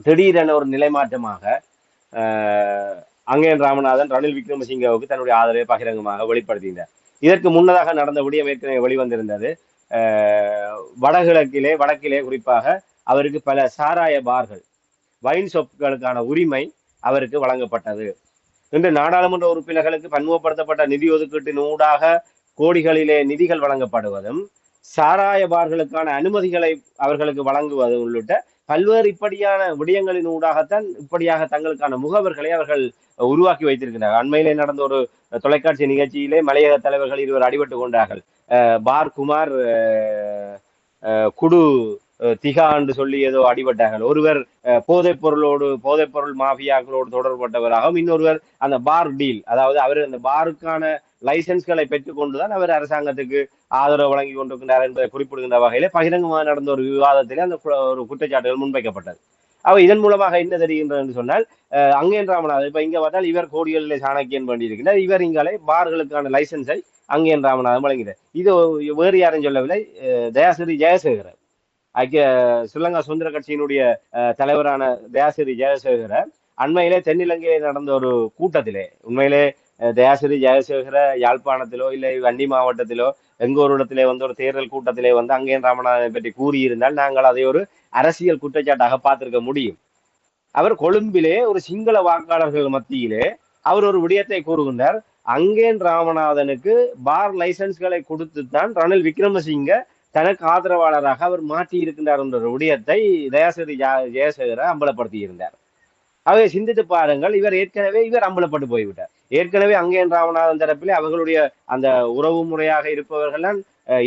[SPEAKER 2] திடீரென ஒரு நிலைமாற்றமாக அங்கேன் ராமநாதன் ரணில் விக்ரமசிங்கவுக்கு தன்னுடைய ஆதரவை பகிரங்கமாக வெளிப்படுத்தினார். இதற்கு முன்னதாக நடந்த விடயம் ஏற்கனவே வெளிவந்திருந்தது. வடக்கிலே குறிப்பாக அவருக்கு பல சாராய பார்கள், வைன் ஷாப்களுக்கான உரிமை அவருக்கு வழங்கப்பட்டது. இன்று நாடாளுமன்ற உறுப்பினர்களுக்கு பன்முகப்படுத்தப்பட்ட நிதி ஒதுக்கீட்டின் ஊடாக கோடிகளிலே நிதிகள் வழங்கப்படுவதும் சாராய பார்களுக்கான அனுமதிகளை அவர்களுக்கு வழங்குவது உள்ளிட்ட பல்வேறு இப்படியான விடயங்களின் ஊடாகத்தான் இப்படியாக தங்களுக்கான முகவர்களை அவர்கள் உருவாக்கி வைத்திருக்கிறார்கள். அண்மையிலே நடந்த ஒரு தொலைக்காட்சி நிகழ்ச்சியிலே மலையக தலைவர்கள் இருவர் அடிபட்டு கொண்டார்கள். பார் குமார், குடு திகா என்று சொல்லி ஏதோ அடிபட்டார்கள். ஒருவர் போதைப் பொருள் மாஃபியாக்களோடு தொடர்பட்டவராகவும், இன்னொருவர் அந்த பார் டீல், அதாவது அவர் அந்த பாருக்கான லைசன்ஸ்களை பெற்றுக்கொண்டுதான் அவர் அரசாங்கத்துக்கு ஆதரவு வழங்கி கொண்டிருக்கிறார் என்பதை குறிப்பிடுகின்ற வகையிலே பகிரங்கமாக நடந்த ஒரு விவாதத்திலே அந்த ஒரு குற்றச்சாட்டுகள் முன்வைக்கப்பட்டது. அவ இதன் மூலமாக என்ன தெரிகின்றது என்று சொன்னால், அங்கேன் ராமநாதன் இப்ப இங்க பார்த்தால் இவர் கோடிகளிலே சாணக்கியன் வேண்டியிருக்கிறார், இவர் இங்காலே பார்களுக்கான லைசன்ஸை அங்கேன் ராமநாதன் வழங்கினார். இது வேறு யாரும் சொல்லவில்லை, தயாசிரி ஜெயசேகரன், ஐக்கிய ஸ்ரீலங்கா சுதந்திர கட்சியினுடைய தலைவரான தயாசிரி ஜெயசேகர அண்மையிலே தென்னிலங்கையில் நடந்த ஒரு கூட்டத்திலே, உண்மையிலே தயாசிரி ஜெயசேகர யாழ்ப்பாணத்திலோ இல்லை வன்னி மாவட்டத்திலோ எங்க ஒரு இடத்திலே வந்து ஒரு தேர்தல் கூட்டத்திலே வந்து அங்கேன் ராமநாதனை பற்றி கூறியிருந்தால் நாங்கள் அதை ஒரு அரசியல் குற்றச்சாட்டாக பார்த்திருக்க முடியும். அவர் கொழும்பிலே ஒரு சிங்கள வாக்காளர்கள் மத்தியிலே அவர் ஒரு விடயத்தை கூறுகின்றார். அங்கேன் ராமநாதனுக்கு பார் லைசன்ஸ்களை கொடுத்துத்தான் ரணில் விக்ரமசிங்க தனக்கு ஆதரவாளராக அவர் மாற்றி இருக்கின்றார் என்ற விடயத்தை தயாசிரி ஜெயசேகர அம்பலப்படுத்தி இருந்தார். அவை சிந்தித்து பாருங்கள், இவர் அம்பலப்பட்டு போய்விட்டார். ஏற்கனவே அங்கேன் ராமநாதன் தரப்பிலே அவர்களுடைய அந்த உறவு முறையாக இருப்பவர்கள்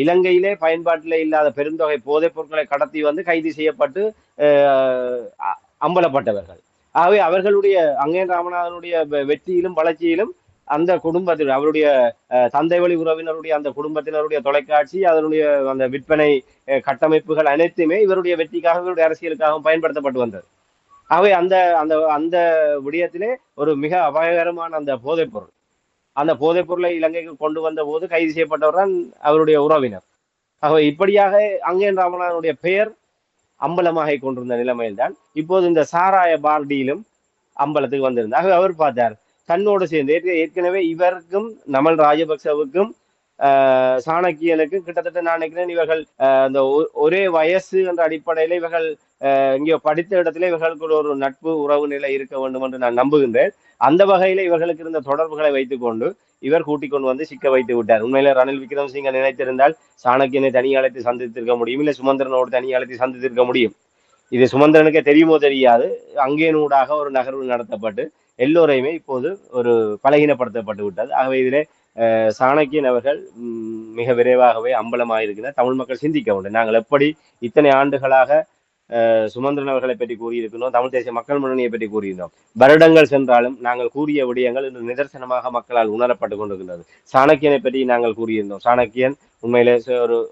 [SPEAKER 2] இலங்கையிலே பயன்பாட்டிலே இல்லாத பெருந்தொகை போதைப் பொருட்களை கடத்தி வந்து கைது செய்யப்பட்டு அம்பலப்பட்டவர்கள். ஆகவே அவர்களுடைய அங்கேன் ராமநாதனுடைய வெற்றியிலும் வளர்ச்சியிலும் அந்த குடும்பத்தில் அவருடைய தந்தை வழி உறவினருடைய அந்த குடும்பத்தினருடைய தொலைக்காட்சி, அதனுடைய அந்த விற்பனை கட்டமைப்புகள் அனைத்துமே இவருடைய வெற்றிக்காக, இவருடைய அரசியலுக்காகவும் பயன்படுத்தப்பட்டு வந்தது. ஆகவே அந்த அந்த அந்த விடயத்திலே ஒரு மிக அபாயகரமான அந்த போதைப் பொருள், அந்த போதைப் பொருளை இலங்கைக்கு கொண்டு வந்த போது கைது செய்யப்பட்டவர் தான் அவருடைய உறவினர். ஆகவே இப்படியாக அங்கேன் ராமநாதனுடைய பெயர் அம்பலமாக கொண்டிருந்த நிலைமையில்தான் இப்போது இந்த சாராய பார்டியிலும் அம்பலத்துக்கு வந்திருந்தார். ஆகவே அவர் பார்த்தார், தன்னோடு சேர்ந்து ஏற்கனவே இவருக்கும் நமல் ராஜபக்சவுக்கும் சாணக்கியனுக்கு கிட்டத்தட்ட நான் நினைக்கிறேன் இவர்கள் அந்த ஒரே வயசு என்ற அடிப்படையில இவர்கள் இங்கே படித்த இடத்துல இவர்களுக்கு ஒரு நட்பு உறவு நிலை இருக்க வேண்டும் என்று நான் நம்புகின்றேன். அந்த வகையில இவர்களுக்கு இருந்த தொடர்புகளை வைத்துக் கொண்டு இவர் கூட்டிக் கொண்டு வந்து சிக்க வைத்து விட்டார். உண்மையில ரணில் விக்ரமசிங்க நினைத்திருந்தால் சாணக்கியனை தனி அழைத்து சந்தித்திருக்க முடியும், இல்லை சுமந்திரனோடு தனி அழைத்து சந்தித்திருக்க முடியும். இது சுமந்திரனுக்கே தெரியுமோ தெரியாது, அங்கேனூடாக ஒரு நகர்வு நடத்தப்பட்டு எல்லோரையுமே இப்போது ஒரு பலகீனப்படுத்தப்பட்டு விட்டது. ஆகவே இதிலே சாணக்கியன் அவர்கள் மிக விரைவாகவே அம்பலமாயிருக்கிறார். தமிழ் மக்கள் சிந்திக்க வேண்டும். நாங்கள் எப்படி இத்தனை ஆண்டுகளாக சுமந்திரன் அவர்களை பற்றி கூறியிருக்கிறோம், தமிழ் தேசிய மக்கள் முன்னணியை பற்றி கூறியிருந்தோம். வருடங்கள் சென்றாலும் நாங்கள் கூறிய விடயங்கள் இன்று நிதர்சனமாக மக்களால் உணரப்பட்டு கொண்டிருக்கின்றது. சாணக்கியனை பற்றி நாங்கள் கூறியிருந்தோம். சாணக்கியன் உண்மையிலே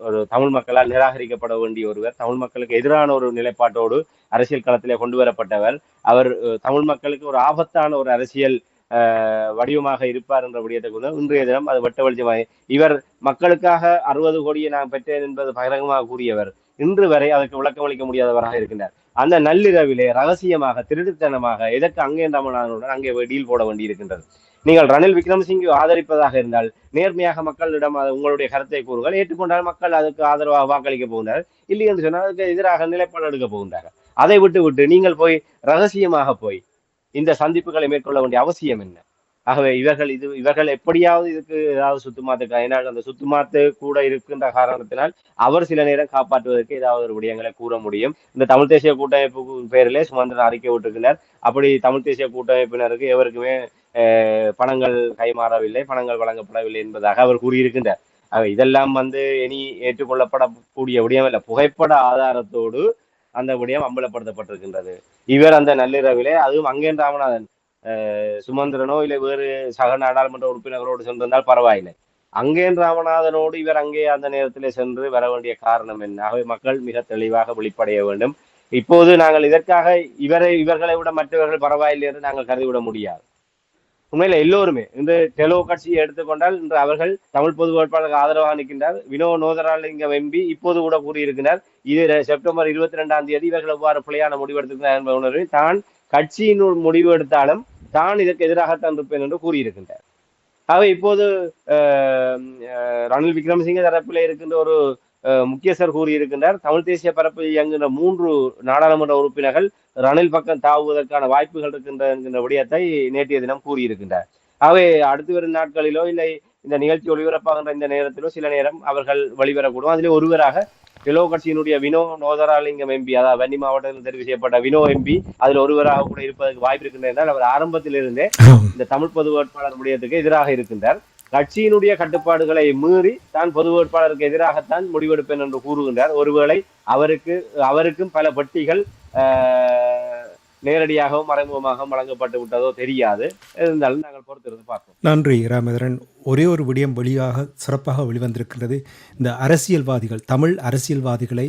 [SPEAKER 2] ஒரு தமிழ் மக்களால் நிராகரிக்கப்பட வேண்டிய ஒருவர், தமிழ் மக்களுக்கு எதிரான ஒரு நிலைப்பாட்டோடு அரசியல் களத்திலே கொண்டு வரப்பட்டவர். அவர் தமிழ் மக்களுக்கு ஒரு ஆபத்தான ஒரு அரசியல் வடிவமாக இருப்பார் என்ற விடயத்தை கொண்டு இன்றைய தினம் அது வெட்ட வெளிச்சமாக இவர் மக்களுக்காக 60 கோடியை நான் பெற்றேன் என்பது பகிரங்கமாக கூறியவர் இன்று வரை அதற்கு விளக்கம் அளிக்க முடியாதவராக இருக்கின்றார். அந்த நள்ளிரவிலே ரகசியமாக திருட்டுத்தனமாக எதற்கு அங்கேன் ராமநாதனுடன் அங்கே டீல் போட வேண்டி இருக்கின்றது. நீங்கள் ரணில் விக்ரமசிங்கே ஆதரிப்பதாக இருந்தால் நேர்மையாக மக்களிடம் உங்களுடைய கருத்தை கூறுகள், ஏற்றுக்கொண்டால் மக்கள் அதுக்கு ஆதரவாக வாக்களிக்க போகின்றார், இல்லை என்று சொன்னால் அதுக்கு எதிராக நிலைப்பாடு எடுக்க போகின்றார்கள். அதை விட்டு நீங்கள் போய் ரகசியமாக போய் இந்த சந்திப்புகளை மேற்கொள்ள வேண்டிய அவசியம் என்ன? ஆகவே இவர்கள் எப்படியாவது இதுக்கு ஏதாவது சுத்துமாத்து, ஏன்னால் அந்த சுத்துமாத்து கூட இருக்கின்ற காரணத்தினால் அவர் சில நேரம் காப்பாற்றுவதற்கு ஏதாவது ஒரு விடயங்களை கூற முடியும். இந்த தமிழ் தேசிய கூட்டமைப்பு பேரிலே சுமந்திரன் அறிக்கை விட்டிருக்கிறார். அப்படி தமிழ் தேசிய கூட்டமைப்பினருக்கு எவருக்குமே பணங்கள் கைமாறவில்லை, பணங்கள் வழங்கப்படவில்லை என்பதாக அவர் கூறியிருக்கின்றார். இதெல்லாம் இனி ஏற்றுக்கொள்ளப்படக்கூடிய விடயம் அல்ல. புகைப்பட ஆதாரத்தோடு அந்த விடயம் அம்பலப்படுத்தப்பட்டிருக்கின்றது. இவர் அந்த நள்ளிரவிலே, அதுவும் அங்கேன் ராமநாதன் சுமந்திரனோ இல்லை வேறு சக நாடாளுமன்ற உறுப்பினர்களோடு சென்றிருந்தால் பரவாயில்லை, அங்கேன் ராமநாதனோடு இவர் அங்கே அந்த நேரத்திலே சென்று வர வேண்டிய காரணம் என்ன? ஆகவே மக்கள் மிக தெளிவாக வெளிப்படைய வேண்டும். இப்போது நாங்கள் இதற்காக இவர்களை விட மற்றவர்கள் பரவாயில்லை என்று நாங்கள் கருதிவிட முடியாது. உண்மையில எல்லோருமே இந்த டெலோ கட்சியை எடுத்துக்கொண்டால் இன்று அவர்கள் தமிழ் பொது வேட்பாளருக்கு ஆதரவாக நிற்கின்றார். வினோ நோதராலிங்கம் எம்பி இப்போது கூட கூறியிருக்கிறார், இது செப்டம்பர் 22ஆம் தேதி இவர்கள் எவ்வாறு பிழையான முடிவெடுத்திருக்கிறார் என்பதை உணர்வு தான் கட்சியின் முடிவு எடுத்தாலும் தான் இதற்கு எதிராகத்தான் இருப்பேன் என்று கூறியிருக்கின்றார். ஆகவே இப்போது ரணில் விக்ரமசிங்க தரப்பில் இருக்கின்ற ஒரு முக்கியஸ்தர் கூறியிருக்கின்றார், தமிழ் தேசிய பரப்பு இயங்குகின்ற 3 நாடாளுமன்ற உறுப்பினர்கள் ரணில் பக்கம் தாவுவதற்கான வாய்ப்புகள் இருக்கின்ற என்கின்ற விடயத்தை நேற்றைய தினம் கூறியிருக்கின்றார். ஆகவே அடுத்து வரும் நாட்களிலோ இல்லை இந்த நிகழ்ச்சி ஒளிபரப்பாகின்ற இந்த நேரத்திலும் சில நேரம் அவர்கள் வெளிவரக்கூடும். அதிலே ஒருவராக டெலோ கட்சியினுடைய வினோ நோதராலிங்கம் எம்பி, அதாவது வன்னி மாவட்டத்தில் தெரிவு செய்யப்பட்ட வினோ எம்பி அதில் ஒருவராக கூட இருப்பதற்கு வாய்ப்பு இருக்கின்றது என்றால் அவர் ஆரம்பத்திலிருந்தே இந்த தமிழ் பொது வேட்பாளர் விடயத்துக்கு எதிராக இருக்கின்றார். கட்சியினுடைய கட்டுப்பாடுகளை மீறி தான் பொது வேட்பாளருக்கு எதிராகத்தான் முடிவெடுப்பேன் என்று கூறுகின்றார். ஒருவேளை அவருக்கும் பல பெட்டிகள் நேரடியாகவும் மறைமுகமாகவும் வழங்கப்பட்டு விட்டதோ தெரியாது. இருந்தாலும் நாங்கள் பொறுத்திருந்து பார்ப்போம்.
[SPEAKER 1] நன்றி ராமேந்திரன். ஒரே ஒரு விடயம் சிறப்பாக வெளிவந்திருக்கின்றது. இந்த அரசியல்வாதிகள், தமிழ் அரசியல்வாதிகளை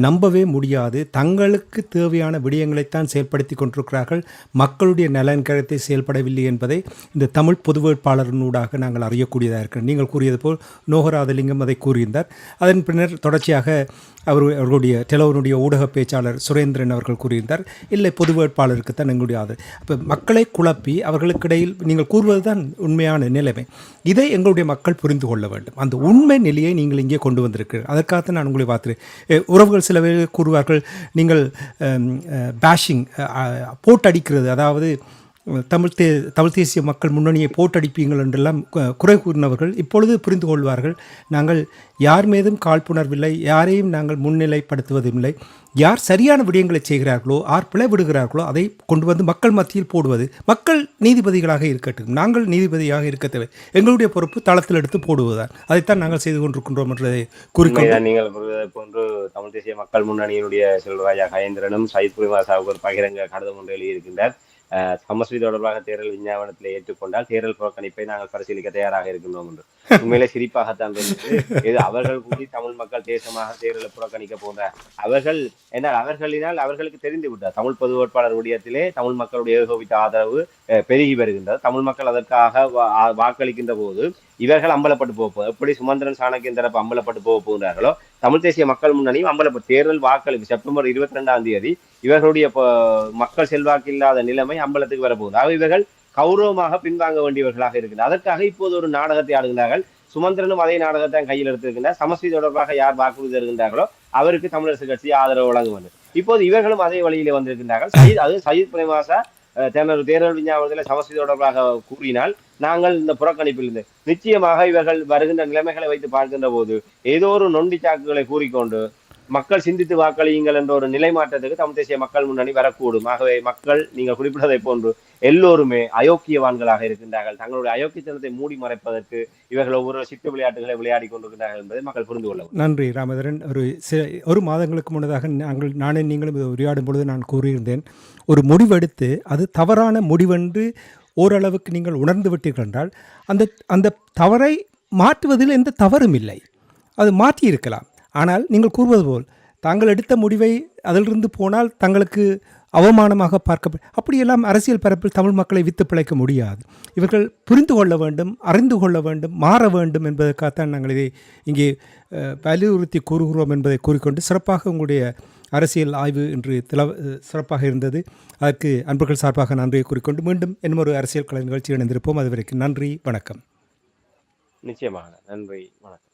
[SPEAKER 1] நம்பவே முடியாது. தங்களுக்கு தேவையான விடயங்களைத்தான் செயல்படுத்தி கொண்டிருக்கிறார்கள். மக்களுடைய நலன் கருத்தை செயல்படவில்லை என்பதை இந்த தமிழ் பொது வேட்பாளரினூடாக நாங்கள் அறியக்கூடியதாக இருக்கிறோம். நீங்கள் கூறியது போல் நோகராதலிங்கம் அதை கூறியிருந்தார். அதன் பின்னர் தொடர்ச்சியாக அவர்களுடைய டெலோனுடைய ஊடக பேச்சாளர் சுரேந்திரன் அவர்கள் கூறியிருந்தார், இல்லை பொது வேட்பாளருக்குத்தான் எங்களுடைய ஆதரவு. அப்போ மக்களை குழப்பி அவர்களுக்கிடையில் நீங்கள் கூறுவது தான் உண்மையான நிலைமை. இதை எங்களுடைய மக்கள் புரிந்து கொள்ள வேண்டும். அந்த உண்மை நிலையை நீங்கள் இங்கே கொண்டு வந்திருக்கிறீர்கள். அதற்காக நான் உங்களை பார்த்துறேன். உறவுகள் சில பேர் கூறுவார்கள், நீங்கள் பேஷிங் போட்டடிக்கிறது, அதாவது தமிழ் தேசிய மக்கள் முன்னணியை போட்டடிப்பீங்கள் என்றெல்லாம் குறை கூறினவர்கள் இப்பொழுது புரிந்து கொள்வார்கள். நாங்கள் யார் மீதும் காழ்ப்புணர்வில்லை, யாரையும் நாங்கள் முன்னிலைப்படுத்துவதில்லை. யார் சரியான விடயங்களை செய்கிறார்களோ, யார் பிழை விடுகிறார்களோ அதை கொண்டு வந்து மக்கள் மத்தியில் போடுவது. மக்கள் நீதிபதிகளாக இருக்கட்டும், நாங்கள் நீதிபதியாக இருக்க தேவை. எங்களுடைய பொறுப்பு தளத்தில் எடுத்து போடுவதுதான். அதைத்தான் நாங்கள் செய்து கொண்டிருக்கின்றோம் என்றதை குறிக்கொண்டு
[SPEAKER 2] நீங்கள் போன்று தமிழ் தேசிய மக்கள் முன்னணியினுடைய செல்வராஜா கயேந்திரனும் சயித் புரிமாசாவுக்கு ஒரு பகிரங்க கடிதம் ஒன்று எழுதியிருக்கின்றார். சமஸ்ரீ தொடர்பாக தேர்தல் விஞ்ஞாபனத்தில் ஏற்றுக்கொண்டால் தேர்தல் புறக்கணிப்பை நாங்கள் பரிசீலிக்க தயாராக இருக்கின்றோம் என்று. உண்மையிலே சிரிப்பாகத்தான் இருந்தது. இது அவர்கள் கூடி தமிழ் மக்கள் தேசமாக தேர்தலை புறக்கணிக்க போன்றார். அவர்களினால் அவர்களுக்கு தெரிந்து விட்டார் தமிழ் பொது வேட்பாளர் விடயத்திலே தமிழ் மக்களுடைய ஏகோபித்த ஆதரவு பெருகி வருகின்றது. தமிழ் மக்கள் அதற்காக வாக்களிக்கின்ற போது இவர்கள் அம்பலப்பட்டு போக, எப்படி சுமந்திரன் சாணக்கியன் தரப்பு அம்பலப்பட்டு போகிறார்களோ தமிழ் தேசிய மக்கள் முன்னணியும் அம்பலப்பட்டு தேர்தல் வாக்களிப்பு செப்டம்பர் 22 இவர்களுடைய மக்கள் செல்வாக்கு இல்லாத நிலைமை அம்பலத்துக்கு வரப்போகுது. ஆக இவர்கள் கௌரவமாக பின்வாங்க வேண்டியவர்களாக இருக்கின்றனர். அதற்காக இப்போது ஒரு நாடகத்தை ஆடுகிறார்கள். சுமந்திரனும் அதே நாடகத்தை கையில் எடுத்திருக்கின்றனர். சமஸ்ரீ தொடர்பாக யார் வாக்குறுதி தருகின்றார்களோ அவருக்கு தமிழரசு கட்சி ஆதரவு வழங்குவது. இப்போது இவர்களும் அதே வழியிலே வந்திருக்கின்றார்கள். சயித் பிரேமதாச தனது தேர்தல் விஞ்ஞாபனத்தில் சமஸ்ரீ தொடர்பாக கூறினால் நாங்கள் இந்த புறக்கணிப்பில் இருந்து நிச்சயமாக இவர்கள் வருகின்ற நிலைமைகளை வைத்து பார்க்கின்ற போது ஏதோ ஒரு நொண்டி சாக்குகளை கூறிக்கொண்டு மக்கள் சிந்தித்து வாக்களியுங்கள் என்ற ஒரு நிலை மாற்றத்துக்கு தமிழ் தேசிய மக்கள் முன்னணி வரக்கூடும். ஆகவே மக்கள் நீங்கள் குறிப்பிட்டதை போன்று எல்லோருமே அயோக்கியவான்களாக இருக்கின்றார்கள். தங்களுடைய அயோக்கியத்தனத்தை மூடி மறைப்பதற்கு இவர்கள் ஒவ்வொரு சிட்டு விளையாட்டுகளை விளையாடி கொண்டிருக்கிறார்கள் என்பதை மக்கள் புரிந்து கொள்ள.
[SPEAKER 1] நன்றி ராமேந்திரன். ஒரு மாதங்களுக்கு முன்னதாக நானே நீங்களும் இதை உரையாடும் பொழுது நான் கூறியிருந்தேன், ஒரு முடிவெடுத்து அது தவறான முடிவென்று ஓரளவுக்கு நீங்கள் உணர்ந்து விட்டீர்கள் என்றால் அந்த தவறை மாற்றுவதில் எந்த தவறும் இல்லை. அது மாற்றியிருக்கலாம். ஆனால் நீங்கள் கூறுவது போல் தாங்கள் எடுத்த முடிவை அதிலிருந்து போனால் தங்களுக்கு அவமானமாக அப்படியெல்லாம் அரசியல் பரப்பில் தமிழ் மக்களை வித்து பிழைக்க முடியாது. இவர்கள் புரிந்து கொள்ள வேண்டும், அறிந்து கொள்ள வேண்டும், மாற வேண்டும் என்பதற்காகத்தான் நாங்கள் இதை இங்கே வலியுறுத்தி கூறுகிறோம் என்பதை கூறிக்கொண்டு, சிறப்பாக உங்களுடைய அரசியல் ஆய்வு இன்று சிறப்பாக இருந்தது. அதற்கு அன்பர்கள் சார்பாக நன்றியை கூறிக்கொண்டு மீண்டும் இன்னும் ஒரு அரசியல் கலை நிகழ்ச்சி இணைந்திருப்போம். அதுவரைக்கும் நன்றி, வணக்கம்.
[SPEAKER 2] நிச்சயமாக நன்றி, வணக்கம்.